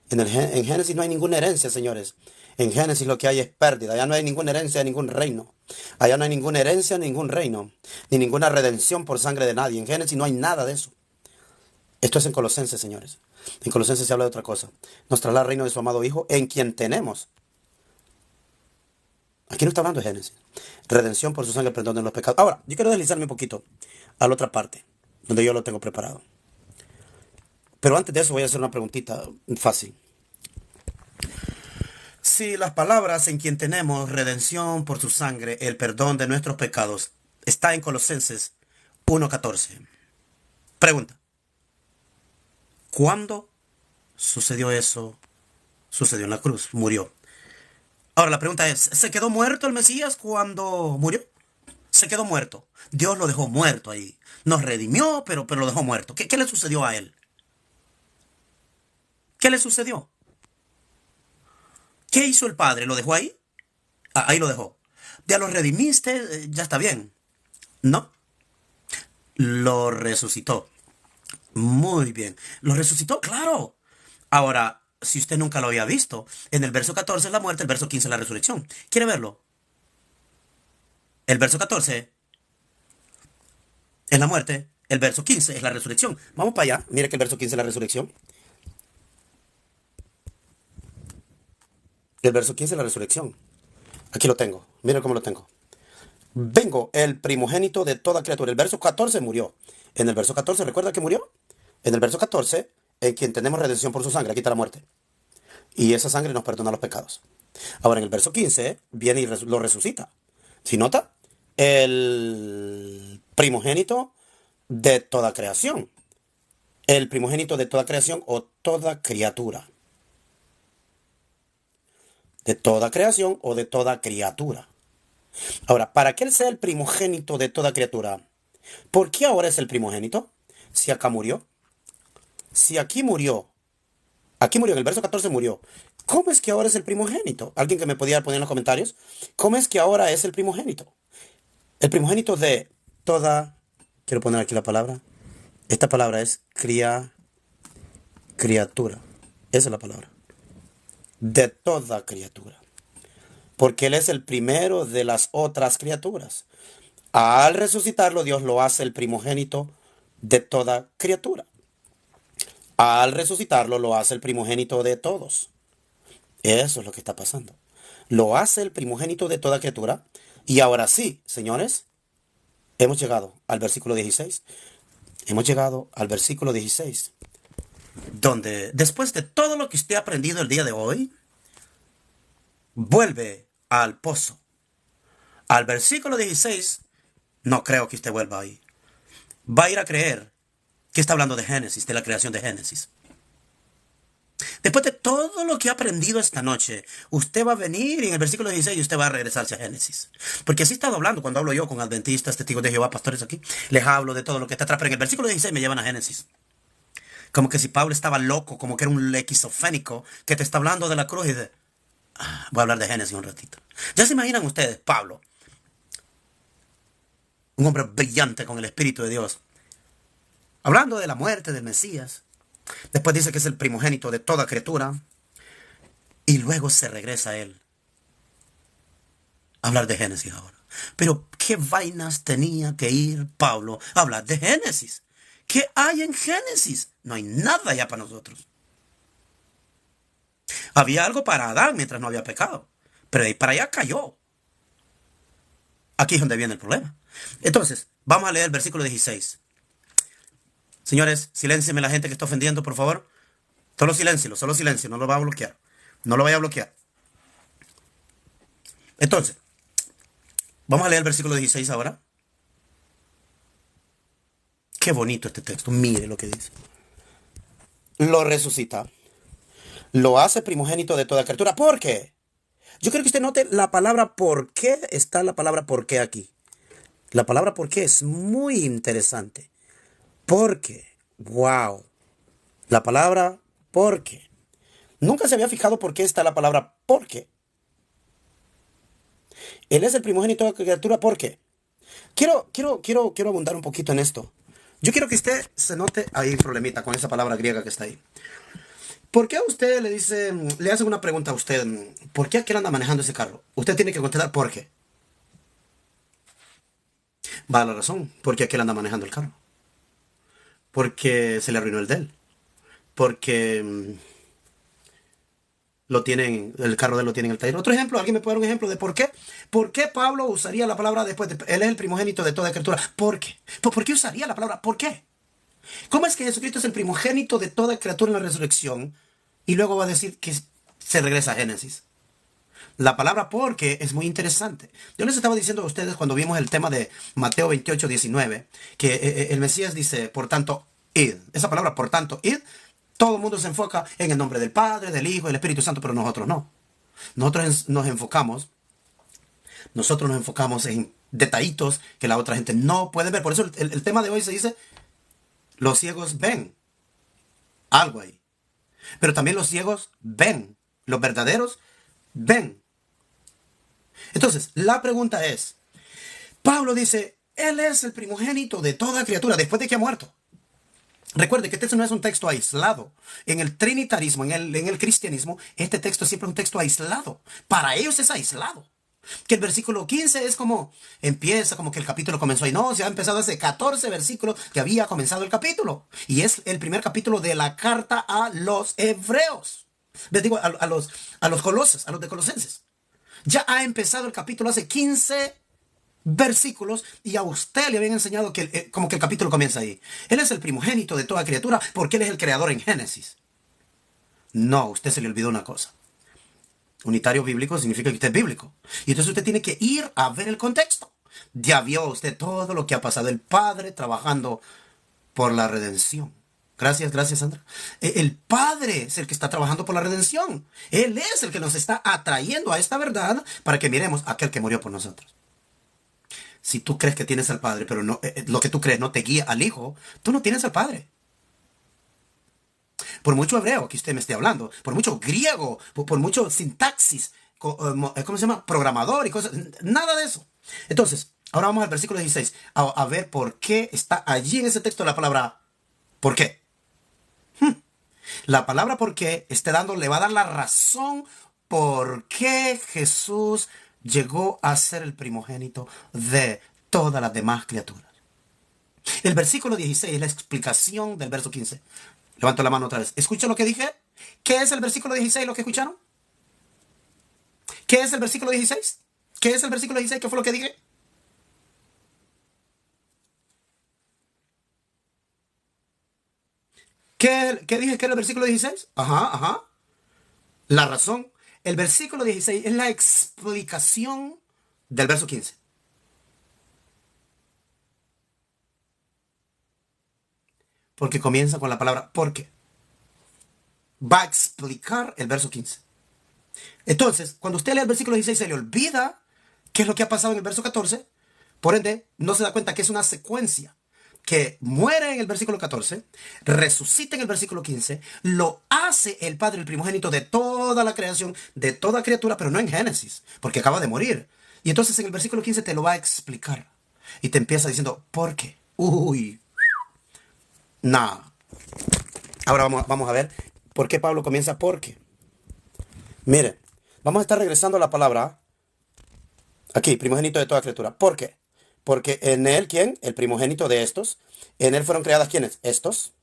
En Génesis no hay ninguna herencia, señores. En Génesis lo que hay es pérdida. Allá no hay ninguna herencia de ningún reino. Allá no hay ninguna herencia, ningún reino. Ni ninguna redención por sangre de nadie. En Génesis no hay nada de eso. Esto es en Colosenses, señores. En Colosenses se habla de otra cosa. Nos traslada al reino de su amado Hijo, en quien tenemos. Aquí no está hablando de Génesis. Redención por su sangre, perdón de los pecados. Ahora, yo quiero deslizarme un poquito a la otra parte, donde yo lo tengo preparado. Pero antes de eso voy a hacer una preguntita fácil. Si las palabras en quien tenemos redención por su sangre, el perdón de nuestros pecados, está en Colosenses 1:14. Pregunta. ¿Cuándo sucedió eso? Sucedió en la cruz, murió. Ahora la pregunta es, ¿se quedó muerto el Mesías cuando murió? Se quedó muerto. Dios lo dejó muerto ahí. Nos redimió, pero lo dejó muerto. ¿Qué le sucedió a él? ¿Qué le sucedió? ¿Qué hizo el Padre? ¿Lo dejó ahí? Ahí lo dejó. Ya lo redimiste, ya está bien. No, lo resucitó. Muy bien. ¿Lo resucitó? Claro. Ahora, si usted nunca lo había visto, en el verso 14 es la muerte, el verso 15 es la resurrección. ¿Quiere verlo? El verso 14 es la muerte, el verso 15 es la resurrección. Vamos para allá. Mire que el verso 15 es la resurrección. El verso 15 es la resurrección. Aquí lo tengo. Mire cómo lo tengo. Vengo, el primogénito de toda criatura. El verso 14 murió. En el verso 14, ¿recuerda que murió? En el verso 14, en quien tenemos redención por su sangre, aquí está la muerte. Y esa sangre nos perdona los pecados. Ahora en el verso 15 viene y lo resucita. ¿Sí nota? El primogénito de toda creación. El primogénito de toda creación o toda criatura. De toda creación o de toda criatura. Ahora, para que él sea el primogénito de toda criatura, ¿por qué ahora es el primogénito? Si acá murió. Si aquí murió, en el verso 14 murió. ¿Cómo es que ahora es el primogénito? ¿Alguien que me podía poner en los comentarios? ¿Cómo es que ahora es el primogénito? El primogénito de toda... Quiero poner aquí la palabra. Esta palabra es criatura. Esa es la palabra. De toda criatura. Porque Él es el primero de las otras criaturas. Al resucitarlo, Dios lo hace el primogénito de toda criatura. Al resucitarlo, lo hace el primogénito de todos. Eso es lo que está pasando. Lo hace el primogénito de toda criatura. Y ahora sí, señores, hemos llegado al versículo 16. Hemos llegado al versículo 16. Donde, después de todo lo que usted ha aprendido el día de hoy, vuelve al pozo. Al versículo 16, no creo que usted vuelva ahí. Va a ir a creer que está hablando de Génesis, de la creación de Génesis. Después de todo lo que ha aprendido esta noche, usted va a venir y en el versículo 16 usted va a regresarse a Génesis. Porque así he estado hablando cuando hablo yo con adventistas, testigos de Jehová, pastores aquí. Les hablo de todo lo que está atrás, pero en el versículo 16 me llevan a Génesis. Como que si Pablo estaba loco, como que era un esquizofrénico que te está hablando de la cruz y de... voy a hablar de Génesis un ratito. ¿Ya se imaginan ustedes, Pablo? Un hombre brillante con el Espíritu de Dios. Hablando de la muerte del Mesías. Después dice que es el primogénito de toda criatura. Y luego se regresa a él. A hablar de Génesis ahora. Pero, ¿qué vainas tenía que ir Pablo a hablar de Génesis? ¿Qué hay en Génesis? No hay nada ya para nosotros. Había algo para Adán mientras no había pecado. Pero de ahí para allá cayó. Aquí es donde viene el problema. Entonces, vamos a leer el versículo 16. Señores, siléncienme la gente que está ofendiendo, por favor. Solo silencio, no lo va a bloquear. No lo vaya a bloquear. Entonces, vamos a leer el versículo 16 ahora. Qué bonito este texto, mire lo que dice. Lo resucita, lo hace primogénito de toda criatura. ¿Por qué? Yo quiero que usted note la palabra por qué, está la palabra por qué aquí. La palabra por qué es muy interesante. Porque, wow, la palabra porque. Nunca se había fijado por qué está la palabra porque. Él es el primogénito de la criatura, ¿por qué? Quiero abundar un poquito en esto. Yo quiero que usted se note, hay un problemita con esa palabra griega que está ahí. ¿Por qué a usted le hace una pregunta a usted? ¿Por qué aquel anda manejando ese carro? Usted tiene que contestar ¿por qué? Va a la razón, ¿por qué aquel anda manejando el carro? Porque se le arruinó el de él. Porque el carro de él lo tiene en el taller. Otro ejemplo, ¿alguien me puede dar un ejemplo de por qué? ¿Por qué Pablo usaría la palabra después de, él es el primogénito de toda criatura? ¿Por qué? ¿Por qué usaría la palabra por qué? ¿Cómo es que Jesucristo es el primogénito de toda criatura en la resurrección? Y luego va a decir que se regresa a Génesis. La palabra porque es muy interesante. Yo les estaba diciendo a ustedes cuando vimos el tema de Mateo 28:19, que el Mesías dice, por tanto, id. Esa palabra, por tanto, id, todo el mundo se enfoca en el nombre del Padre, del Hijo y del Espíritu Santo, pero nosotros no. Nosotros nos enfocamos en detallitos que la otra gente no puede ver. Por eso el tema de hoy se dice, los ciegos ven algo ahí. Pero también los ciegos ven. Los verdaderos ven. Entonces, la pregunta es, Pablo dice, Él es el primogénito de toda criatura después de que ha muerto. Recuerde que este no es un texto aislado. En el trinitarismo, en el cristianismo, este texto siempre es un texto aislado. Para ellos es aislado. Que el versículo 15 es como, empieza como que el capítulo comenzó ahí. No, se ha empezado hace 14 versículos que había comenzado el capítulo. Y es el primer capítulo de la carta a los hebreos. Les digo, a los colosos, a los de Colosenses. Ya ha empezado el capítulo hace 15 versículos y a usted le habían enseñado que como que el capítulo comienza ahí. Él es el primogénito de toda criatura porque Él es el creador en Génesis. No, a usted se le olvidó una cosa. Unitario bíblico significa que usted es bíblico. Y entonces usted tiene que ir a ver el contexto. Ya vio usted todo lo que ha pasado. El Padre trabajando por la redención. Gracias, Sandra. El Padre es el que está trabajando por la redención. Él es el que nos está atrayendo a esta verdad para que miremos a aquel que murió por nosotros. Si tú crees que tienes al Padre, pero no, lo que tú crees no te guía al Hijo, tú no tienes al Padre. Por mucho hebreo que usted me esté hablando, por mucho griego, por mucho sintaxis, ¿cómo se llama? Programador y cosas, nada de eso. Entonces, ahora vamos al versículo 16, a ver por qué está allí en ese texto la palabra ¿por qué? La palabra por qué le va a dar la razón por qué Jesús llegó a ser el primogénito de todas las demás criaturas. El versículo 16 es la explicación del verso 15. Levanto la mano otra vez. ¿Escucha lo que dije? ¿Qué es el versículo 16, lo que escucharon? ¿Qué es el versículo 16? ¿Qué es el versículo 16? ¿Qué fue lo que dije? ¿Qué dije que era el versículo 16? Ajá. La razón. El versículo 16 es la explicación del verso 15. Porque comienza con la palabra porque. Va a explicar el verso 15. Entonces, cuando usted lee el versículo 16 se le olvida qué es lo que ha pasado en el verso 14. Por ende, no se da cuenta que es una secuencia. Que muere en el versículo 14, resucita en el versículo 15, lo hace el Padre, el primogénito de toda la creación, de toda criatura, pero no en Génesis, porque acaba de morir. Y entonces en el versículo 15 te lo va a explicar. Y te empieza diciendo, ¿por qué? Uy, nada. Ahora vamos a ver por qué Pablo comienza porque. Mire, vamos a estar regresando a la palabra aquí, primogénito de toda criatura. ¿Por qué? Porque en él, ¿quién? El primogénito de estos. En él fueron creadas, ¿quiénes? Estos.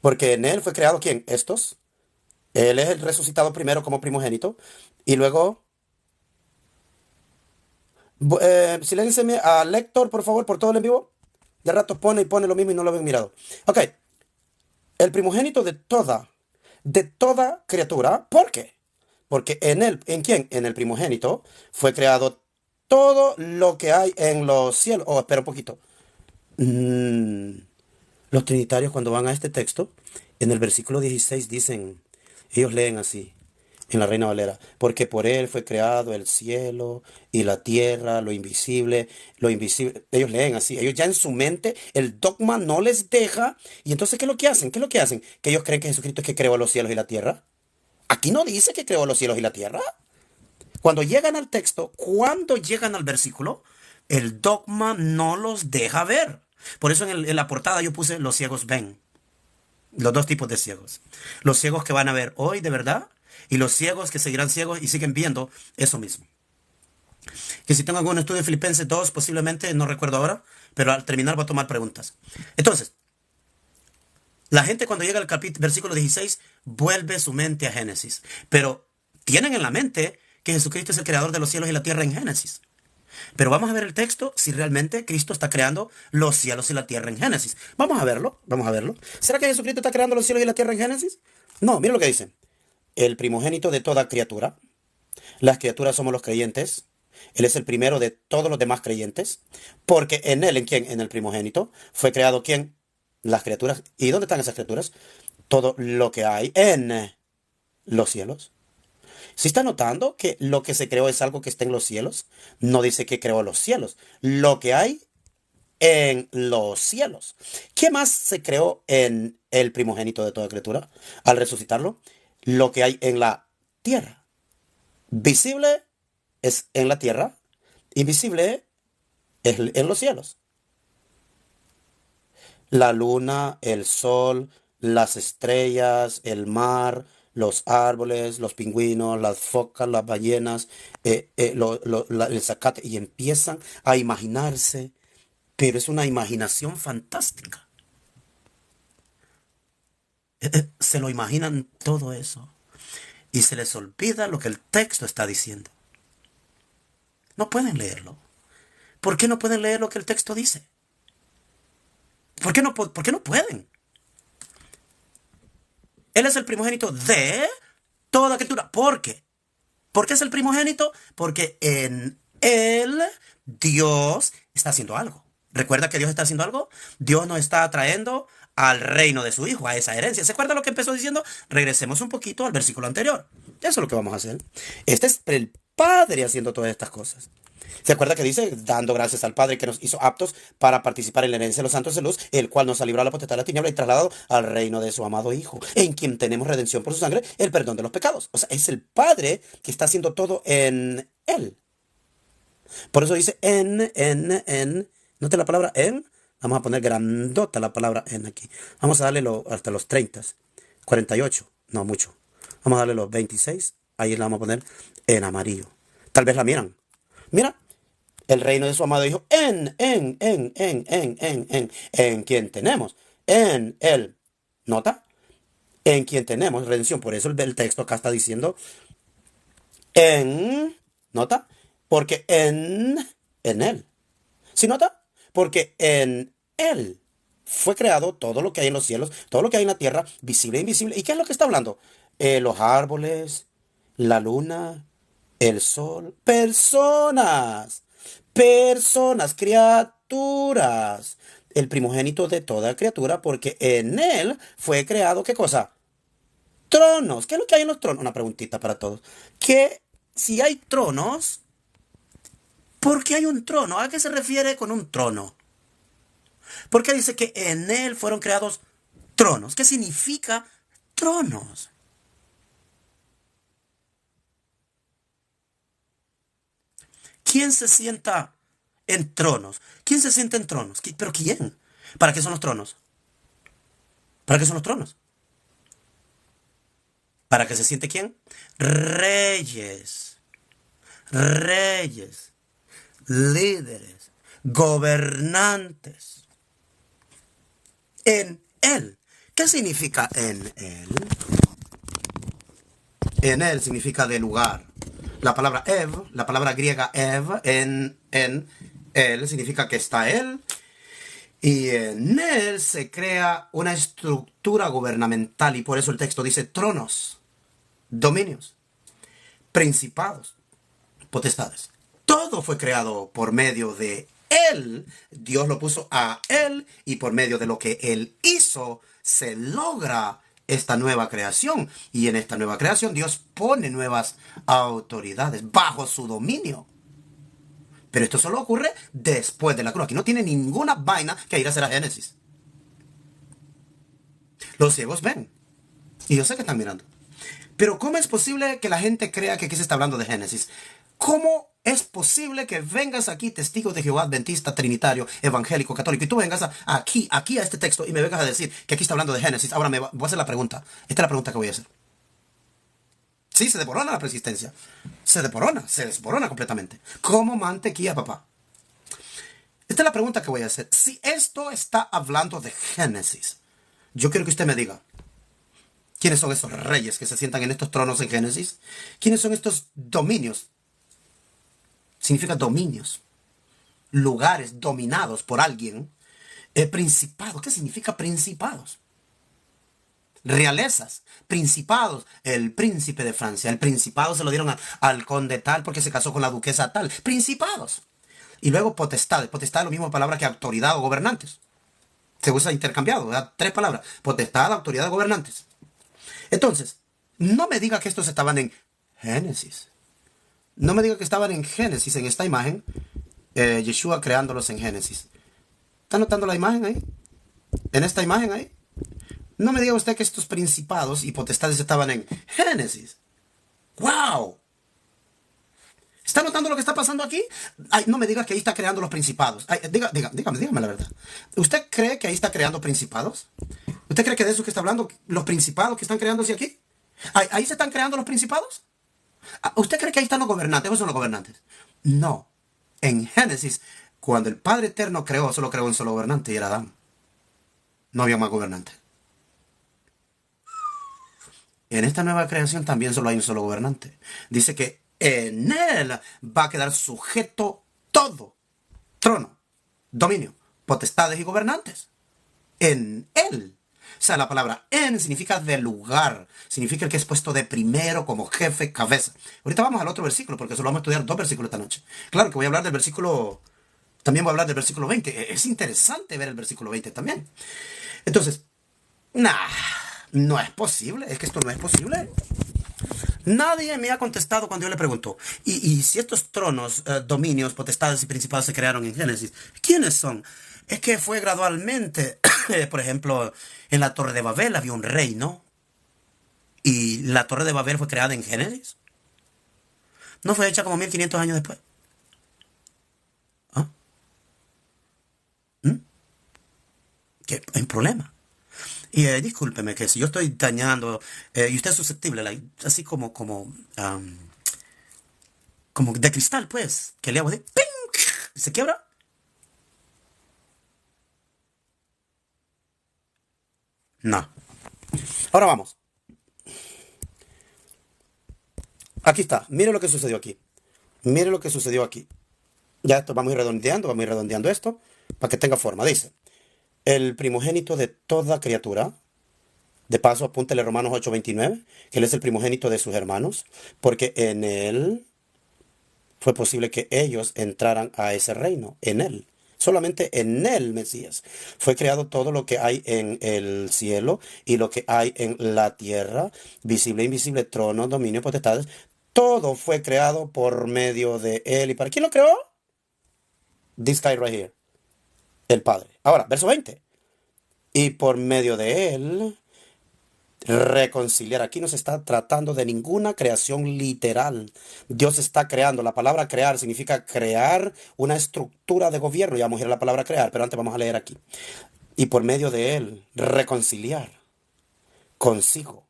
Porque en él fue creado, ¿quién? Estos. Él es el resucitado primero como primogénito. Y luego, siléncieme al lector, por favor, por todo el en vivo. De rato pone y pone lo mismo y no lo ven mirado. Ok, el primogénito de toda criatura. ¿Por qué? Porque en él, ¿en quién? En el primogénito fue creado todo lo que hay en los cielos. Oh, espera un poquito. Mm, los trinitarios cuando van a este texto, en el versículo 16 dicen, ellos leen así, en la Reina Valera, porque por él fue creado el cielo y la tierra, lo invisible. Ellos leen así, ellos ya en su mente, el dogma no les deja. Y entonces, ¿qué es lo que hacen? ¿Qué es lo que hacen? Que ellos creen que Jesucristo es que creó los cielos y la tierra. Aquí no dice que creó los cielos y la tierra. Cuando llegan al texto, cuando llegan al versículo, el dogma no los deja ver. Por eso en la portada yo puse los ciegos ven. Los dos tipos de ciegos. Los ciegos que van a ver hoy de verdad y los ciegos que seguirán ciegos y siguen viendo eso mismo. Que si tengo algún estudio de Filipenses 2, posiblemente, no recuerdo ahora, pero al terminar voy a tomar preguntas. Entonces, la gente cuando llega al versículo 16 vuelve su mente a Génesis, pero tienen en la mente que Jesucristo es el creador de los cielos y la tierra en Génesis. Pero vamos a ver el texto si realmente Cristo está creando los cielos y la tierra en Génesis. Vamos a verlo, vamos a verlo. ¿Será que Jesucristo está creando los cielos y la tierra en Génesis? No, mira lo que dice. El primogénito de toda criatura. Las criaturas somos los creyentes. Él es el primero de todos los demás creyentes. Porque en él, ¿en quién? En el primogénito. Fue creado ¿quién? Las criaturas. ¿Y dónde están esas criaturas? Todo lo que hay en los cielos. ¿Si está notando que lo que se creó es algo que está en los cielos? No dice que creó los cielos. Lo que hay en los cielos. ¿Qué más se creó en el primogénito de toda criatura al resucitarlo? Lo que hay en la tierra. Visible es en la tierra, invisible es en los cielos. La luna, el sol, las estrellas, el mar, los árboles, los pingüinos, las focas, las ballenas, el zacate, y empiezan a imaginarse, pero es una imaginación fantástica. Se lo imaginan todo eso y se les olvida lo que el texto está diciendo. No pueden leerlo. ¿Por qué no pueden leer lo que el texto dice? ¿Por qué no pueden? Él es el primogénito de toda criatura. ¿Por qué? ¿Por qué es el primogénito? Porque en él Dios está haciendo algo. ¿Recuerda que Dios está haciendo algo? Dios nos está atrayendo al reino de su Hijo, a esa herencia. ¿Se acuerda lo que empezó diciendo? Regresemos un poquito al versículo anterior. Eso es lo que vamos a hacer. Este es el Padre haciendo todas estas cosas. ¿Se acuerda que dice, dando gracias al Padre que nos hizo aptos para participar en la herencia de los santos de luz, el cual nos ha librado de la potestad de la tiniebla y trasladado al reino de su amado Hijo, en quien tenemos redención por su sangre, el perdón de los pecados? O sea, es el Padre que está haciendo todo en Él. Por eso dice en. ¿Note la palabra en? Vamos a poner grandota la palabra en aquí. Vamos a darle hasta los 30, 48, no mucho. Vamos a darle los 26, ahí la vamos a poner en amarillo. Tal vez la miran. Mira, el reino de su amado Hijo en quien tenemos, en él. ¿Nota? En quien tenemos redención. Por eso el texto acá está diciendo en, ¿nota? Porque en él. ¿Sí nota? Porque en él fue creado todo lo que hay en los cielos, todo lo que hay en la tierra, visible e invisible. ¿Y qué es lo que está hablando? Los árboles, la luna, el sol, personas, personas, criaturas. El primogénito de toda criatura, porque en él fue creado, ¿qué cosa? Tronos. ¿Qué es lo que hay en los tronos? Una preguntita para todos. ¿Qué, si hay tronos, por qué hay un trono? ¿A qué se refiere con un trono? ¿Por qué dice que en él fueron creados tronos? ¿Qué significa tronos? ¿Quién se sienta en tronos? ¿Quién se sienta en tronos? ¿Pero quién? ¿Para qué son los tronos? ¿Para qué son los tronos? ¿Para que se siente quién? Reyes, reyes, líderes, gobernantes. En Él. ¿Qué significa en Él? En Él significa de lugar. La palabra Ev, la palabra griega Ev, en Él significa que está Él. Y en Él se crea una estructura gubernamental. Y por eso el texto dice tronos, dominios, principados, potestades. Todo fue creado por medio de Él. Dios lo puso a Él y por medio de lo que Él hizo se logra esta nueva creación. Y en esta nueva creación Dios pone nuevas autoridades bajo su dominio. Pero esto solo ocurre después de la cruz. Aquí no tiene ninguna vaina que ir a hacer a Génesis. Los ciegos ven. Y yo sé que están mirando. Pero ¿cómo es posible que la gente crea que aquí se está hablando de Génesis? ¿Cómo es posible que vengas aquí, testigo de Jehová, adventista, trinitario, evangélico, católico, y tú vengas aquí a este texto y me vengas a decir que aquí está hablando de Génesis? Ahora voy a hacer la pregunta. Esta es la pregunta que voy a hacer. Sí, se desborona la persistencia. Se desborona completamente. Como mantequilla, papá. Esta es la pregunta que voy a hacer. Si esto está hablando de Génesis, yo quiero que usted me diga, ¿quiénes son esos reyes que se sientan en estos tronos en Génesis? ¿Quiénes son estos dominios? Significa dominios. Lugares dominados por alguien. Principados. ¿Qué significa principados? Realezas, principados, el príncipe de Francia, el principado se lo dieron al conde tal porque se casó con la duquesa tal, principados. Y luego potestades, potestad es lo mismo palabra que autoridad o gobernantes. Se usa intercambiado, ¿verdad? Tres palabras, potestad, autoridad, gobernantes. Entonces, no me diga que estos estaban en Génesis. No me diga que estaban en Génesis, en esta imagen, Yeshua creándolos en Génesis. ¿Está notando la imagen ahí? En esta imagen ahí. No me diga usted que estos principados y potestades estaban en Génesis. ¡Wow! ¿Está notando lo que está pasando aquí? Ay, no me diga que ahí está creando los principados. Ay, dígame la verdad. ¿Usted cree que ahí está creando principados? ¿Usted cree que de eso que está hablando, los principados que están creándose aquí? ¿Ahí se están creando los principados? ¿Usted cree que ahí están los gobernantes? ¿O son los gobernantes? No. En Génesis, cuando el Padre Eterno creó, solo creó un solo gobernante y era Adán. No había más gobernantes. En esta nueva creación también solo hay un solo gobernante. Dice que en él va a quedar sujeto todo. Trono, dominio, potestades y gobernantes. En él. O sea, la palabra en significa de lugar. Significa el que es puesto de primero como jefe, cabeza. Ahorita vamos al otro versículo porque solo vamos a estudiar dos versículos esta noche. Claro que voy a hablar del versículo... También voy a hablar del versículo 20. Es interesante ver el versículo 20 también. Entonces, no es posible. Es que esto no es posible. Nadie me ha contestado cuando yo le pregunto, ¿y si estos tronos, dominios, potestades y principados se crearon en Génesis? ¿Quiénes son? Es que fue gradualmente. Por ejemplo, en la Torre de Babel había un rey, ¿no? Y la Torre de Babel fue creada en Génesis. ¿No fue hecha como 1500 años después? ¿Ah? ¿Mm? ¿Qué? Hay un problema. Y discúlpeme que si yo estoy dañando, y usted es susceptible, así como de cristal, pues, que le hago de ¡ping! ¿Se quiebra? No. Ahora vamos. Aquí está. Mire lo que sucedió aquí. Mire lo que sucedió aquí. Ya esto vamos a ir redondeando esto para que tenga forma. Dice, el primogénito de toda criatura. De paso, apúntele Romanos 8:29, que él es el primogénito de sus hermanos, porque en él fue posible que ellos entraran a ese reino, en él. Solamente en él, Mesías, fue creado todo lo que hay en el cielo y lo que hay en la tierra, visible e invisible, trono, dominio, potestades. Todo fue creado por medio de él. ¿Y para quién lo creó? This guy right here, el Padre. Ahora, verso 20. Y por medio de él reconciliar. Aquí no se está tratando de ninguna creación literal. Dios está creando. La palabra crear significa crear una estructura de gobierno. Ya vamos a ir a la palabra crear, pero antes vamos a leer aquí. Y por medio de él reconciliar consigo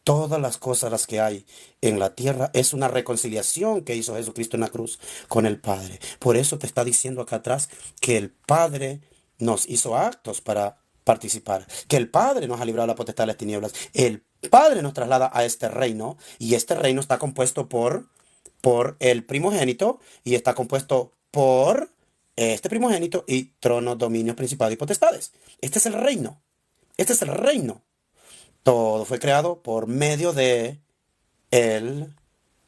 Todas las cosas las que hay en la tierra es una reconciliación que hizo Jesucristo en la cruz con el Padre. Por eso te está diciendo acá atrás que el Padre nos hizo actos para participar, que el Padre nos ha librado de la potestad de las tinieblas. El Padre nos traslada a este reino y este reino está compuesto por el primogénito y está compuesto por este primogénito y tronos, dominios, principados y potestades. Este es el reino. Este es el reino. Todo fue creado por medio de Él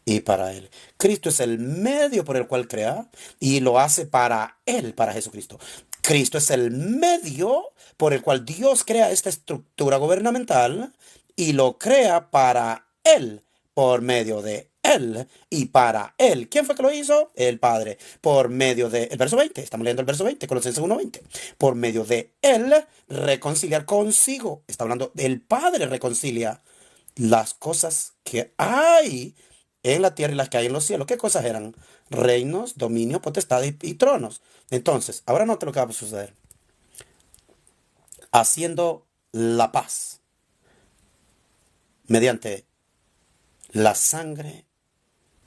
y para Él. Cristo es el medio por el cual crea y lo hace para Él, para Jesucristo. Cristo es el medio por el cual Dios crea esta estructura gubernamental y lo crea para Él, por medio de Él y para Él. ¿Quién fue que lo hizo? El Padre. Por medio de... El verso 20, estamos leyendo el verso 20, Colosenses 1:20. Por medio de Él reconciliar consigo. Está hablando del Padre reconcilia las cosas que hay en la tierra y las que hay en los cielos. ¿Qué cosas eran? Reinos, dominios, potestades y tronos. Entonces, ahora note lo que va a suceder. Haciendo la paz mediante la sangre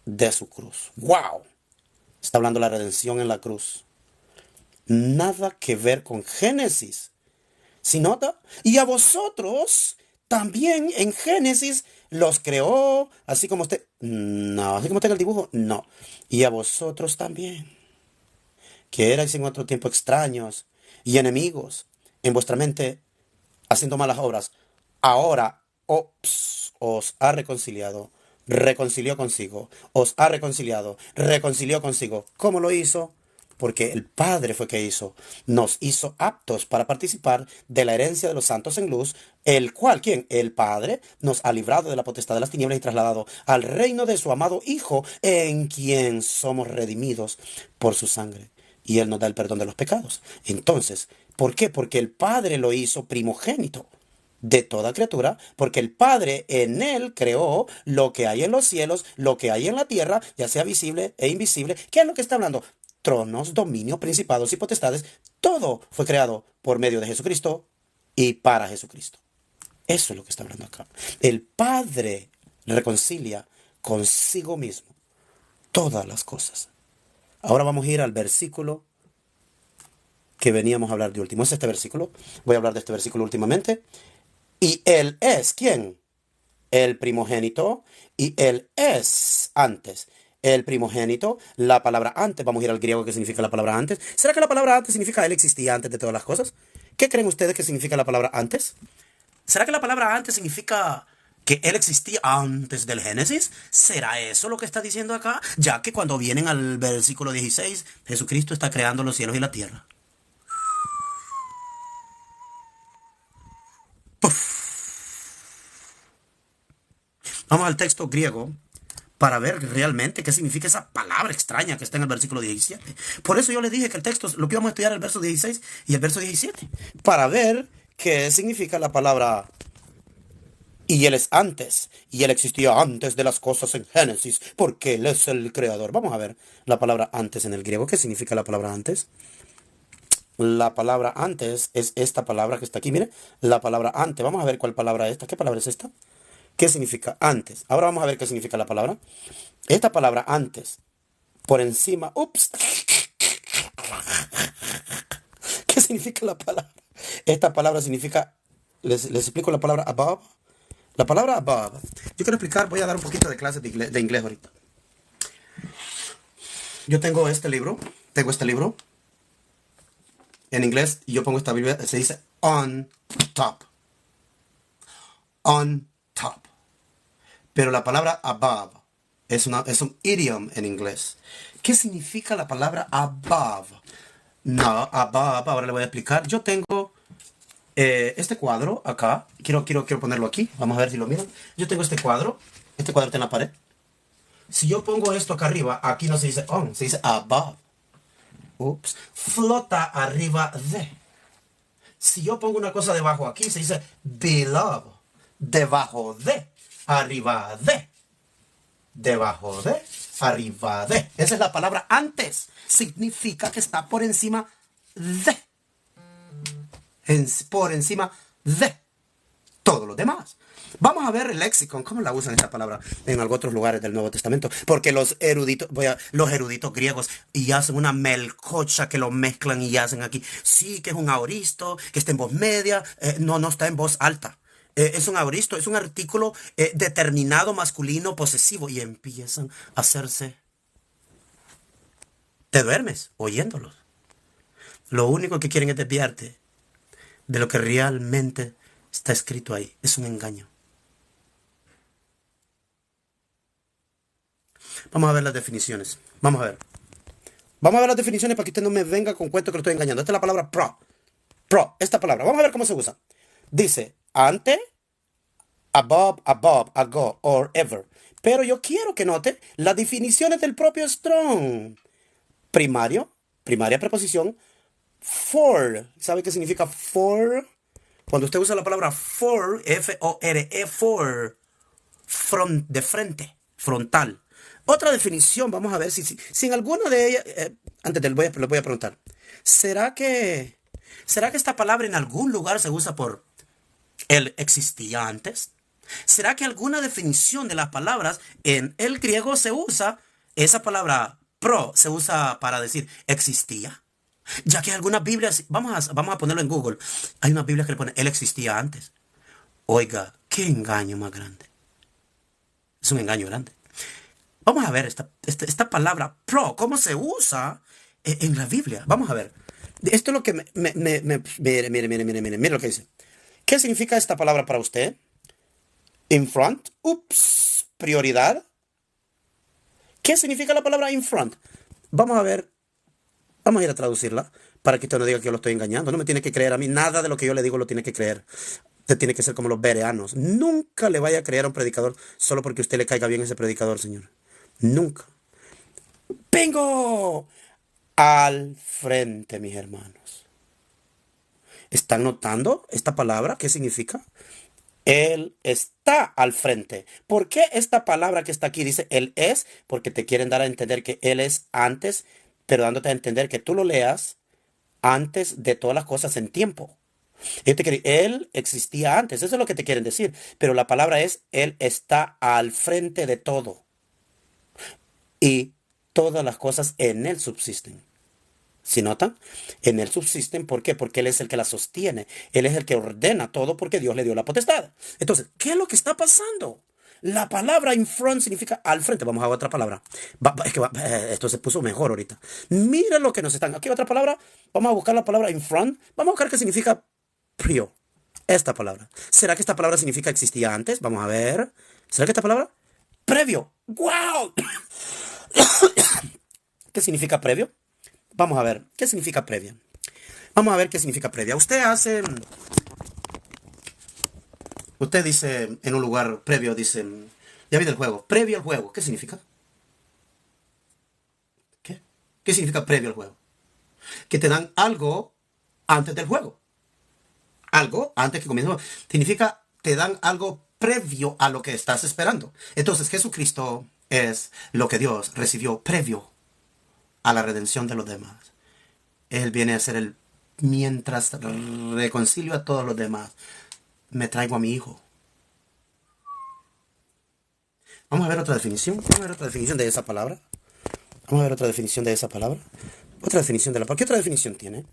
de su cruz. ¡Wow! Está hablando de la redención en la cruz. Nada que ver con Génesis. ¿Sí nota? Y a vosotros también en Génesis los creó, así como usted. No, así como está en el dibujo. No. Y a vosotros también, que erais en otro tiempo extraños y enemigos en vuestra mente, haciendo malas obras. Ahora os ha reconciliado, reconcilió consigo, os ha reconciliado, reconcilió consigo. ¿Cómo lo hizo? Porque el Padre fue que hizo, nos hizo aptos para participar de la herencia de los santos en luz, el cual, ¿quién? El Padre nos ha librado de la potestad de las tinieblas y trasladado al reino de su amado Hijo, en quien somos redimidos por su sangre. Y Él nos da el perdón de los pecados. Entonces, ¿por qué? Porque el Padre lo hizo primogénito de toda criatura, porque el Padre en Él creó lo que hay en los cielos, lo que hay en la tierra, ya sea visible e invisible. ¿Qué es lo que está hablando? Tronos, dominios, principados y potestades. Todo fue creado por medio de Jesucristo y para Jesucristo. Eso es lo que está hablando acá. El Padre reconcilia consigo mismo todas las cosas. Ahora vamos a ir al versículo que veníamos a hablar de último. Es este versículo. Voy a hablar de este versículo últimamente. Y Él es, ¿quién? El primogénito. Y Él es antes. El primogénito, la palabra antes. Vamos a ir al griego que significa la palabra antes. ¿Será que la palabra antes significa Él existía antes de todas las cosas? ¿Qué creen ustedes que significa la palabra antes? ¿Será que la palabra antes significa que Él existía antes del Génesis? ¿Será eso lo que está diciendo acá? Ya que cuando vienen al versículo 16, Jesucristo está creando los cielos y la tierra. Vamos al texto griego para ver realmente qué significa esa palabra extraña que está en el versículo 17. Por eso yo les dije que el texto, lo que íbamos a estudiar el verso 16 y el verso 17. Para ver qué significa la palabra y Él es antes, y Él existía antes de las cosas en Génesis, porque Él es el creador. Vamos a ver la palabra antes en el griego. ¿Qué significa la palabra antes? La palabra antes es esta palabra que está aquí. Mire, la palabra antes. Vamos a ver cuál palabra es esta. ¿Qué palabra es esta? ¿Qué significa antes? Ahora vamos a ver qué significa la palabra. Esta palabra antes, por encima. Ups. ¿Qué significa la palabra? Esta palabra significa. Les explico la palabra above. La palabra above. Yo quiero explicar, voy a dar un poquito de clase de inglés ahorita. Yo tengo este libro. Tengo este libro. En inglés, y yo pongo esta Biblia, se dice on top. On top. Pero la palabra above es un idiom en inglés. ¿Qué significa la palabra above? No, above, ahora le voy a explicar. Yo tengo este cuadro acá. Quiero ponerlo aquí. Vamos a ver si lo miran. Yo tengo este cuadro. Este cuadro está en la pared. Si yo pongo esto acá arriba, aquí no se dice on, se dice above. Ups. Flota arriba de. Si yo pongo una cosa debajo aquí, se dice below. Debajo de. Arriba de. Debajo de. Arriba de. Esa es la palabra antes. Significa que está por encima de. Por encima de todo lo demás. Vamos a ver el léxico, cómo la usan esta palabra en algunos otros lugares del Nuevo Testamento. Porque los eruditos griegos y hacen una melcocha que lo mezclan y hacen aquí. Sí, que es un aoristo, que está en voz media, no está en voz alta. Es un aoristo, es un artículo determinado masculino posesivo y empiezan a hacerse. Te duermes oyéndolos. Lo único que quieren es desviarte de lo que realmente está escrito ahí. Es un engaño. Vamos a ver las definiciones. Vamos a ver. Vamos a ver las definiciones para que usted no me venga con cuento que lo estoy engañando. Esta es la palabra pro. Pro, esta palabra. Vamos a ver cómo se usa. Dice ante, above, ago, or ever. Pero yo quiero que note las definiciones del propio Strong. Primario, primaria preposición. For. ¿Sabe qué significa for? Cuando usted usa la palabra for, F-O-R-E, for, front, de frente, frontal. Otra definición, vamos a ver si en alguna de ellas, antes le voy a preguntar, ¿será que esta palabra en algún lugar se usa por él existía antes? ¿Será que alguna definición de las palabras en el griego se usa, esa palabra pro se usa para decir existía? Ya que algunas Biblias, vamos a ponerlo en Google, hay unas Biblias que le ponen él existía antes. Oiga, qué engaño más grande. Es un engaño grande. Vamos a ver esta palabra pro, cómo se usa en la Biblia. Vamos a ver. Esto es lo que mire lo que dice. ¿Qué significa esta palabra para usted? In front. Ups. Prioridad. ¿Qué significa la palabra in front? Vamos a ver. Vamos a ir a traducirla para que usted no diga que yo lo estoy engañando. No me tiene que creer a mí. Nada de lo que yo le digo lo tiene que creer. Usted tiene que ser como los bereanos. Nunca le vaya a creer a un predicador solo porque a usted le caiga bien ese predicador, señor. Nunca. ¡Bingo! Al frente, mis hermanos. ¿Están notando esta palabra? ¿Qué significa? Él está al frente. ¿Por qué esta palabra que está aquí dice Él es? Porque te quieren dar a entender que Él es antes, pero dándote a entender que tú lo leas antes de todas las cosas en tiempo. Él existía antes, eso es lo que te quieren decir. Pero la palabra es Él está al frente de todo. Y todas las cosas en Él subsisten. ¿Sí notan? En Él subsisten, ¿por qué? Porque Él es el que la sostiene. Él es el que ordena todo porque Dios le dio la potestad. Entonces, ¿qué es lo que está pasando? La palabra in front significa al frente. Vamos a otra palabra. Esto se puso mejor ahorita. Mira lo que nos están. Aquí otra palabra. Vamos a buscar la palabra in front. Vamos a buscar qué significa prio. Esta palabra. ¿Será que esta palabra significa existía antes? Vamos a ver. ¿Será que esta palabra? Previo. ¡Wow! ¿Qué significa previo? Vamos a ver, ¿qué significa previa? Vamos a ver qué significa previa. Usted dice en un lugar previo, dice, ya vi del juego, previo al juego. ¿Qué significa? ¿Qué? ¿Qué significa previo al juego? Que te dan algo antes del juego. Algo antes que comience el juego. Significa, te dan algo previo a lo que estás esperando. Entonces, Jesucristo es lo que Dios recibió previo a la redención de los demás. Él viene a ser mientras reconcilio a todos los demás, me traigo a mi hijo. Vamos a ver otra definición. Vamos a ver otra definición de esa palabra. Vamos a ver otra definición de esa palabra. Otra definición de la palabra. ¿Qué otra definición tiene?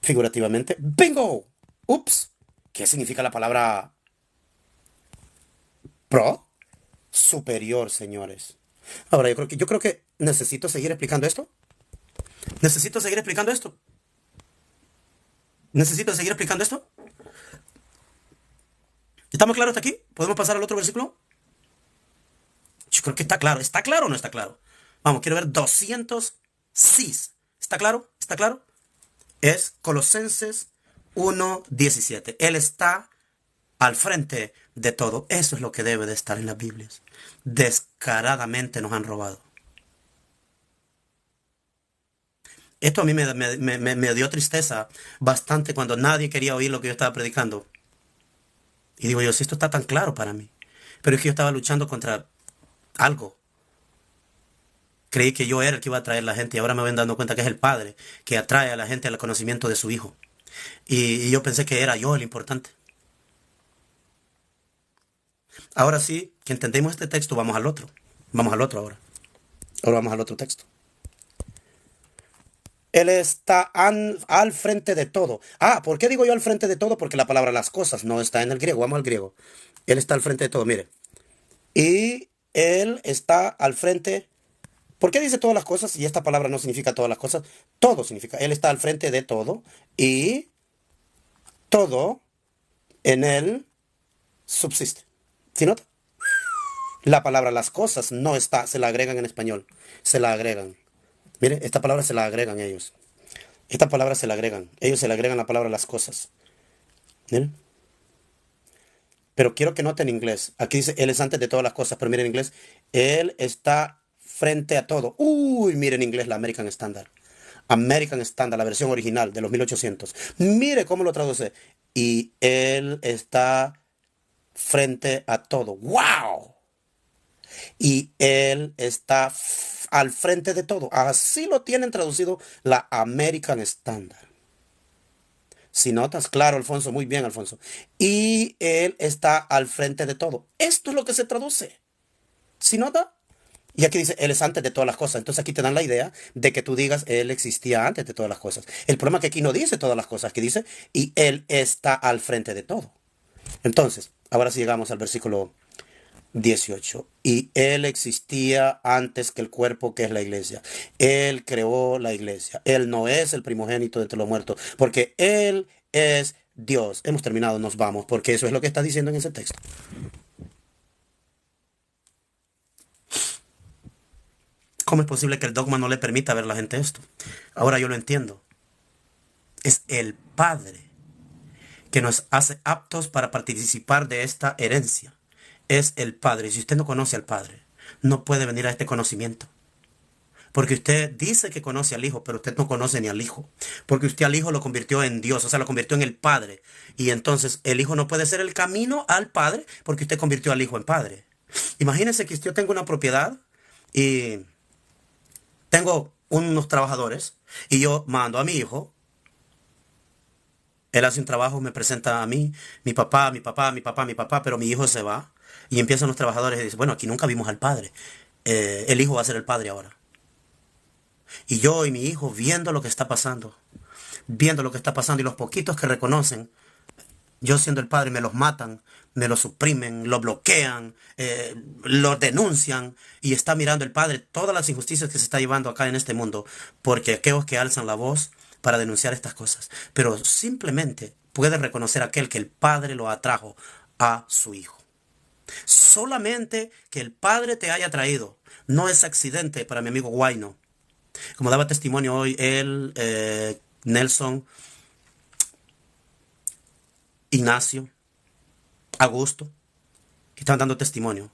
Figurativamente. ¡Bingo! Ups. ¿Qué significa la palabra pro? Superior, señores. Ahora, yo creo que necesito seguir explicando esto. Necesito seguir explicando esto. Necesito seguir explicando esto. ¿Estamos claros hasta aquí? ¿Podemos pasar al otro versículo? Yo creo que está claro. ¿Está claro o no está claro? Vamos, quiero ver 200 sís. ¿Está claro? ¿Está claro? Es Colosenses 1:17. Él está al frente de todo. Eso es lo que debe de estar en las Biblias. Descaradamente nos han robado. Esto a mí me dio tristeza bastante cuando nadie quería oír lo que yo estaba predicando. Y digo yo, si esto está tan claro para mí. Pero es que yo estaba luchando contra algo. Creí que yo era el que iba a atraer a la gente y ahora me voy dando cuenta que es el Padre que atrae a la gente al conocimiento de su Hijo. Y yo pensé que era yo el importante. Ahora sí, que entendemos este texto, vamos al otro. Vamos al otro ahora. Ahora vamos al otro texto. Él está al frente de todo. Ah, ¿por qué digo yo al frente de todo? Porque la palabra las cosas no está en el griego. Vamos al griego. Él está al frente de todo, mire. Y él está al frente. ¿Por qué dice todas las cosas? Y esta palabra no significa todas las cosas. Todo significa. Él está al frente de todo. Y todo en él subsiste. ¿Sí nota? La palabra las cosas no está. Se la agregan en español. Se la agregan. Mire, esta palabra se la agregan ellos. Esta palabra se la agregan. Ellos se le agregan la palabra las cosas. Miren. Pero quiero que noten en inglés. Aquí dice, Él es antes de todas las cosas. Pero miren en inglés. Él está frente a todo. Uy, miren en inglés la American Standard. American Standard, la versión original de los 1800. Mire cómo lo traduce. Y Él está frente a todo. ¡Wow! Y Él está al frente de todo. Así lo tienen traducido la American Standard. Si notas, claro, Alfonso, muy bien, Alfonso. Y Él está al frente de todo. Esto es lo que se traduce. ¿Si nota? Y aquí dice, Él es antes de todas las cosas. Entonces aquí te dan la idea de que tú digas, Él existía antes de todas las cosas. El problema es que aquí no dice todas las cosas, que dice, y Él está al frente de todo. Entonces, ahora sí llegamos al versículo 18. Y Él existía antes que el cuerpo que es la iglesia. Él creó la iglesia. Él no es el primogénito de entre los muertos, porque Él es Dios. Hemos terminado, nos vamos, porque eso es lo que está diciendo en ese texto. ¿Cómo es posible que el dogma no le permita ver a la gente esto? Ahora yo lo entiendo. Es el Padre que nos hace aptos para participar de esta herencia. Es el Padre. Y si usted no conoce al Padre, no puede venir a este conocimiento. Porque usted dice que conoce al Hijo, pero usted no conoce ni al Hijo. Porque usted al Hijo lo convirtió en Dios, o sea, lo convirtió en el Padre. Y entonces el Hijo no puede ser el camino al Padre porque usted convirtió al Hijo en Padre. Imagínense que yo tengo una propiedad y tengo unos trabajadores y yo mando a mi hijo. Él hace un trabajo, me presenta a mí, mi papá, mi papá, mi papá, mi papá, pero mi hijo se va. Y empiezan los trabajadores y dicen, bueno, aquí nunca vimos al Padre. El Hijo va a ser el Padre ahora. Y yo y mi hijo viendo lo que está pasando, viendo lo que está pasando y los poquitos que reconocen, yo siendo el padre me los matan, me los suprimen, lo bloquean, los denuncian y está mirando el padre todas las injusticias que se está llevando acá en este mundo porque aquellos que alzan la voz para denunciar estas cosas, pero simplemente puede reconocer aquel que el padre lo atrajo a su hijo. Solamente que el padre te haya traído, no es accidente para mi amigo Guayno. Como daba testimonio hoy él, Nelson, Ignacio, Augusto, que estaban dando testimonio.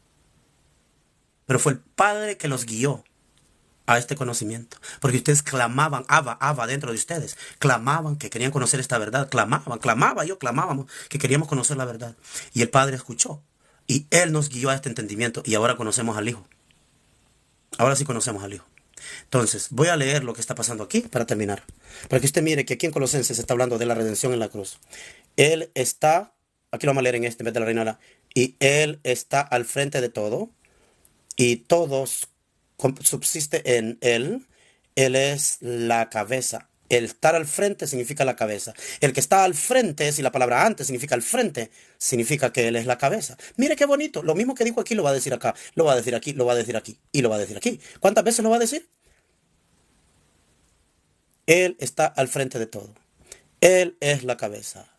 Pero fue el Padre que los guió a este conocimiento. Porque ustedes clamaban, Abba, Abba, dentro de ustedes. Clamaban que querían conocer esta verdad. Clamábamos que queríamos conocer la verdad. Y el Padre escuchó. Y Él nos guió a este entendimiento. Y ahora conocemos al Hijo. Ahora sí conocemos al Hijo. Entonces, voy a leer lo que está pasando aquí para terminar. Para que usted mire que aquí en Colosenses se está hablando de la redención en la cruz. Él está, aquí lo vamos a leer en este, en vez de la Reina, y Él está al frente de todo, y todos subsiste en Él. Él es la cabeza. El estar al frente significa la cabeza. El que está al frente, si la palabra antes significa al frente, significa que Él es la cabeza. Mire qué bonito. Lo mismo que dijo aquí lo va a decir acá. Lo va a decir aquí, lo va a decir aquí. Y lo va a decir aquí. ¿Cuántas veces lo va a decir? Él está al frente de todo. Él es la cabeza.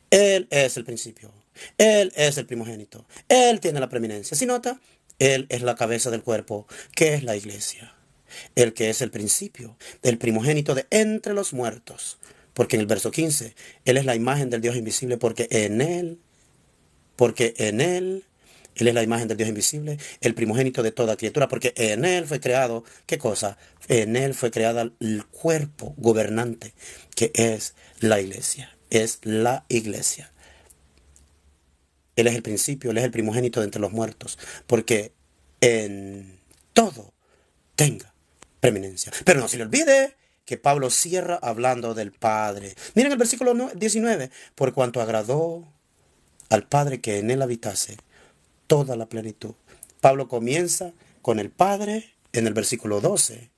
Él es el principio. Él es el primogénito. Él tiene la preeminencia. ¿Sí nota? Él es la cabeza del cuerpo, que es la iglesia. El que es el principio, el primogénito de entre los muertos. Porque en el verso 15, Él es la imagen del Dios invisible, porque en Él es la imagen del Dios invisible, el primogénito de toda criatura, porque en Él fue creado, ¿qué cosa? En Él fue creada el cuerpo gobernante, que es la iglesia, es la iglesia. Él es el principio, Él es el primogénito de entre los muertos, porque en todo tenga preeminencia. Pero no se le olvide que Pablo cierra hablando del Padre. Miren el versículo 19, por cuanto agradó al Padre que en Él habitase toda la plenitud. Pablo comienza con el Padre en el versículo 12,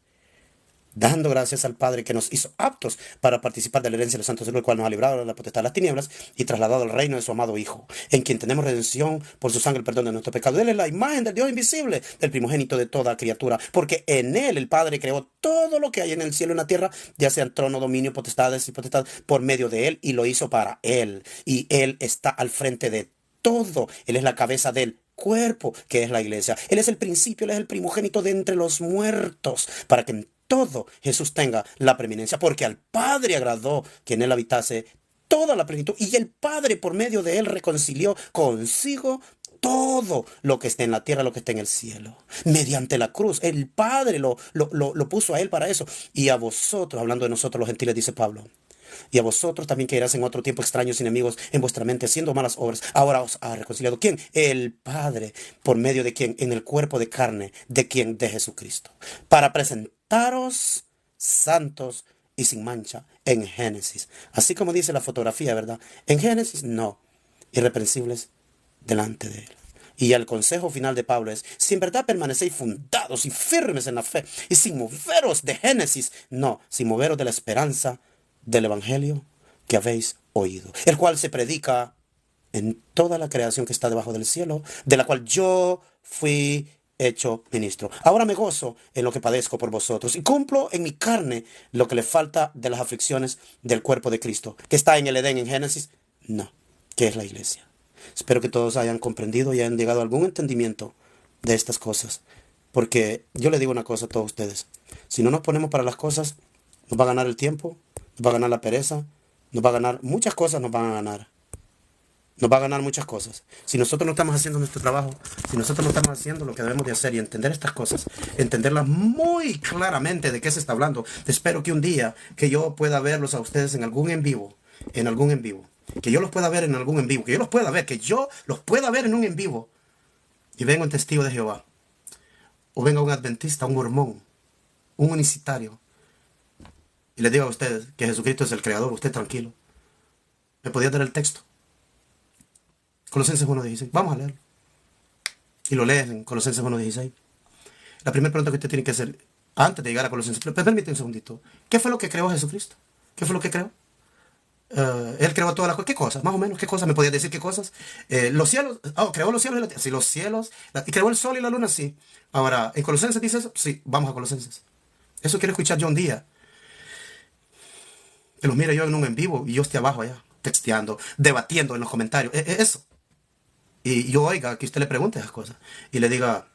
dando gracias al Padre que nos hizo aptos para participar de la herencia de los santos, el cual nos ha librado de la potestad de las tinieblas y trasladado al reino de su amado Hijo, en quien tenemos redención por su sangre, el perdón de nuestro pecado. Él es la imagen del Dios invisible, del primogénito de toda criatura, porque en Él el Padre creó todo lo que hay en el cielo y en la tierra, ya sean trono, dominio, potestades y potestades, por medio de Él, y lo hizo para Él. Y Él está al frente de todo. Él es la cabeza del cuerpo, que es la iglesia. Él es el principio, Él es el primogénito de entre los muertos, para que en todo Jesús tenga la preeminencia, porque al Padre agradó que en Él habitase toda la plenitud, y el Padre por medio de Él reconcilió consigo todo lo que esté en la tierra, lo que esté en el cielo. Mediante la cruz, el Padre lo puso a Él para eso. Y a vosotros, hablando de nosotros los gentiles, dice Pablo, y a vosotros también que eras en otro tiempo extraños y enemigos en vuestra mente, haciendo malas obras, ahora os ha reconciliado. ¿Quién? El Padre. ¿Por medio de quién? En el cuerpo de carne. ¿De quién? De Jesucristo. Para presentaros santos y sin mancha en Génesis. Así como dice la fotografía, ¿verdad? En Génesis, no. Irreprensibles delante de Él. Y el consejo final de Pablo es: si en verdad permanecéis fundados y firmes en la fe, y sin moveros de Génesis, no, sin moveros de la esperanza del Evangelio que habéis oído, el cual se predica en toda la creación que está debajo del cielo, de la cual yo fui hecho ministro. Ahora me gozo en lo que padezco por vosotros y cumplo en mi carne lo que le falta de las aflicciones del cuerpo de Cristo, que está en el Edén en Génesis, no, que es la iglesia. Espero que todos hayan comprendido y hayan llegado a algún entendimiento de estas cosas, porque yo le digo una cosa a todos ustedes: si no nos ponemos para las cosas, nos va a ganar el tiempo, nos va a ganar la pereza, nos va a ganar muchas cosas, nos van a ganar. Nos va a ganar muchas cosas. Si nosotros no estamos haciendo nuestro trabajo, si nosotros no estamos haciendo lo que debemos de hacer y entender estas cosas, entenderlas muy claramente de qué se está hablando. Espero que un día que yo pueda verlos a ustedes en algún en vivo, que yo los pueda ver en algún en vivo, que yo los pueda ver en un en vivo, y venga un testigo de Jehová, o venga un adventista, un mormón, un unicitario, y les digo a ustedes que Jesucristo es el creador. Usted tranquilo. ¿Me podía dar el texto? Colosenses 1:16. Vamos a leerlo. Y lo lees en Colosenses 1:16. La primera pregunta que usted tiene que hacer antes de llegar a Colosenses. Pero permítame un segundito. ¿Qué fue lo que creó Jesucristo? ¿Qué fue lo que creó? Él creó todas las cosas. ¿Qué cosas? Más o menos. ¿Qué cosas? ¿Me podías decir qué cosas? Los cielos. Creó los cielos y la tierra. Sí, los cielos. Y creó el sol y la luna. Sí. Ahora, ¿en Colosenses dice eso? Sí. Vamos a Colosenses. Eso quiero escuchar yo un día. Que los mire yo en un en vivo y yo esté abajo allá, texteando, debatiendo en los comentarios. Eso. Y yo oiga que usted le pregunte esas cosas. Y le diga: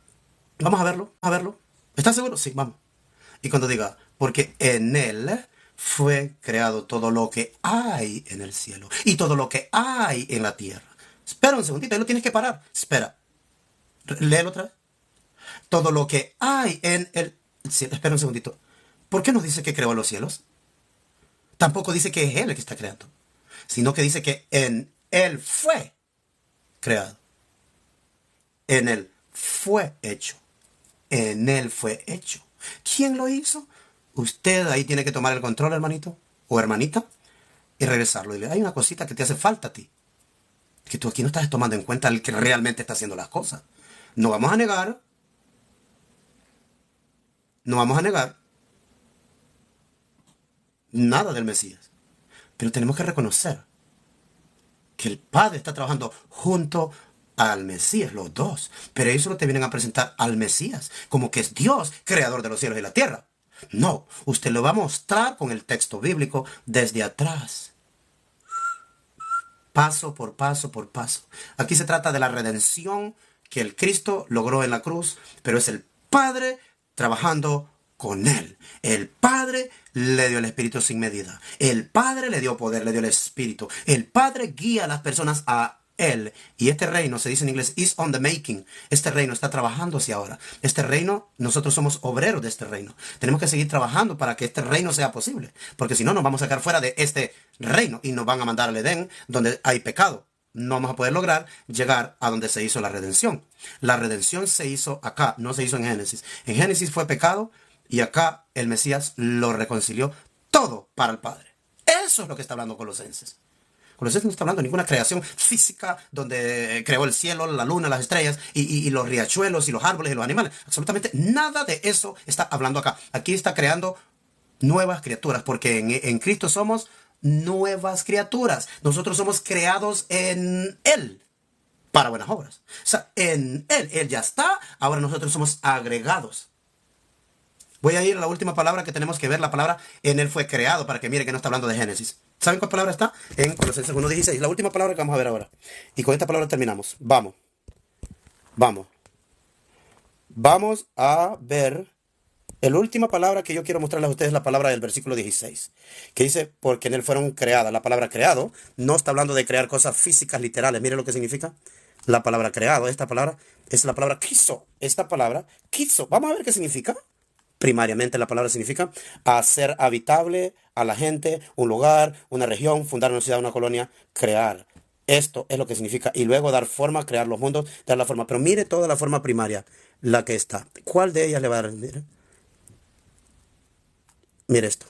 vamos a verlo, a verlo. ¿Estás seguro? Sí, vamos. Y cuando diga: porque en Él fue creado todo lo que hay en el cielo y todo lo que hay en la tierra. Espera un segundito, ahí lo tienes que parar. Espera. Léelo otra vez. Todo lo que hay en el cielo. Espera un segundito. ¿Por qué no dice que creó los cielos? Tampoco dice que es Él el que está creando, sino que dice que en Él fue creado. En Él fue hecho. En Él fue hecho. ¿Quién lo hizo? Usted ahí tiene que tomar el control, hermanito o hermanita, y regresarlo. Y dile: hay una cosita que te hace falta a ti, que tú aquí no estás tomando en cuenta el que realmente está haciendo las cosas. No vamos a negar, no vamos a negar nada del Mesías, pero tenemos que reconocer que el Padre está trabajando junto al Mesías, los dos. Pero ellos solo te vienen a presentar al Mesías como que es Dios, creador de los cielos y la tierra. No, usted lo va a mostrar con el texto bíblico desde atrás, paso por paso por paso. Aquí se trata de la redención que el Cristo logró en la cruz, pero es el Padre trabajando con Él. El Padre le dio el Espíritu sin medida. El Padre le dio poder, le dio el Espíritu. El Padre guía a las personas a Él. Y este reino, se dice en inglés, is on the making. Este reino está trabajando hacia ahora. Este reino, nosotros somos obreros de este reino. Tenemos que seguir trabajando para que este reino sea posible. Porque si no, nos vamos a sacar fuera de este reino y nos van a mandar al Edén, donde hay pecado. No vamos a poder lograr llegar a donde se hizo la redención. La redención se hizo acá, no se hizo en Génesis. En Génesis fue pecado y acá el Mesías lo reconcilió todo para el Padre. Eso es lo que está hablando Colosenses. Colosenses no está hablando de ninguna creación física donde creó el cielo, la luna, las estrellas y los riachuelos y los árboles y los animales. Absolutamente nada de eso está hablando acá. Aquí está creando nuevas criaturas, porque en Cristo somos nuevas criaturas. Nosotros somos creados en Él para buenas obras. O sea, en Él ya está, ahora nosotros somos agregados. Voy a ir a la última palabra que tenemos que ver, la palabra en Él fue creado, para que mire que no está hablando de Génesis. ¿Saben cuál palabra está? En Colosenses 1:16, la última palabra que vamos a ver ahora. Y con esta palabra terminamos. Vamos, vamos. Vamos a ver. La última palabra que yo quiero mostrarles a ustedes es la palabra del versículo 16, que dice, porque en Él fueron creadas. La palabra creado no está hablando de crear cosas físicas, literales. Mire lo que significa la palabra creado. Esta palabra es la palabra quiso. Esta palabra quiso. Vamos a ver qué significa. Primariamente la palabra significa hacer habitable a la gente, un lugar, una región, fundar una ciudad, una colonia, crear. Esto es lo que significa. Y luego dar forma, crear los mundos, dar la forma. Pero mire toda la forma primaria, la que está. ¿Cuál de ellas le va a dar? Mire esto.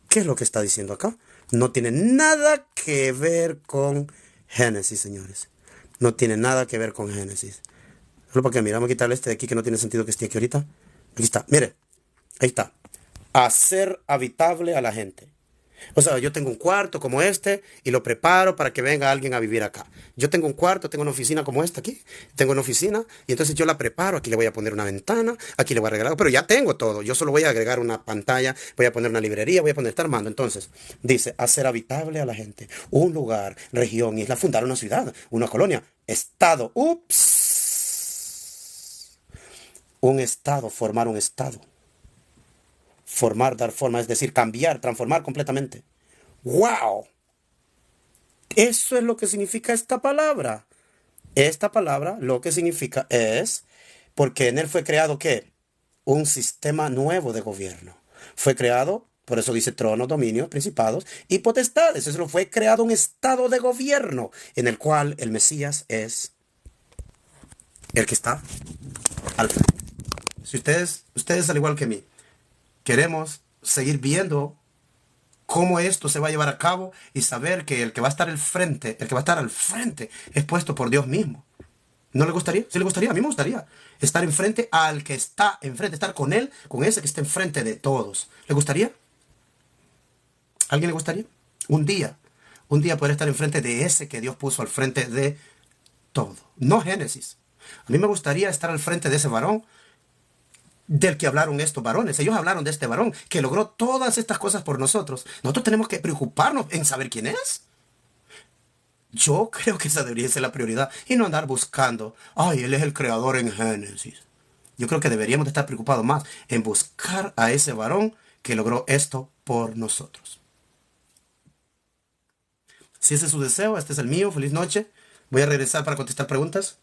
¿Qué es lo que está diciendo acá? No tiene nada que ver con Génesis, señores. No tiene nada que ver con Génesis. Solo para que mire, vamos a quitarle este de aquí que no tiene sentido que esté aquí ahorita. Aquí está, mire. Ahí está. Hacer habitable a la gente. O sea, yo tengo un cuarto como este y lo preparo para que venga alguien a vivir acá. Yo tengo un cuarto, tengo una oficina como esta aquí. Tengo una oficina y entonces yo la preparo. Aquí le voy a poner una ventana, aquí le voy a arreglar, pero ya tengo todo. Yo solo voy a agregar una pantalla, voy a poner una librería, voy a poner, está armando. Entonces, dice, hacer habitable a la gente. Un lugar, región, isla, fundar una ciudad, una colonia, estado. Ups. Un estado, formar un estado. Formar, dar forma, es decir, cambiar, transformar completamente. ¡Wow! Eso es lo que significa esta palabra. Esta palabra lo que significa es, porque en Él fue creado, ¿qué? Un sistema nuevo de gobierno. Fue creado, por eso dice trono, dominio, principados y potestades. Eso fue creado un estado de gobierno en el cual el Mesías es el que está al frente. Si ustedes al igual que mí, queremos seguir viendo cómo esto se va a llevar a cabo y saber que el que va a estar al frente, el que va a estar al frente es puesto por Dios mismo. ¿No le gustaría? Sí le gustaría, a mí me gustaría estar enfrente al que está enfrente, estar con él, con ese que está enfrente de todos. ¿Le gustaría? ¿A alguien le gustaría? Un día poder estar enfrente de ese que Dios puso al frente de todo. No Génesis. A mí me gustaría estar al frente de ese varón del que hablaron estos varones. Ellos hablaron de este varón que logró todas estas cosas por nosotros. Nosotros tenemos que preocuparnos en saber quién es. Yo creo que esa debería ser la prioridad y no andar buscando, ay, él es el creador en Génesis. Yo creo que deberíamos de estar preocupados más en buscar a ese varón que logró esto por nosotros. Si ese es su deseo, este es el mío. Feliz noche. Voy a regresar para contestar preguntas.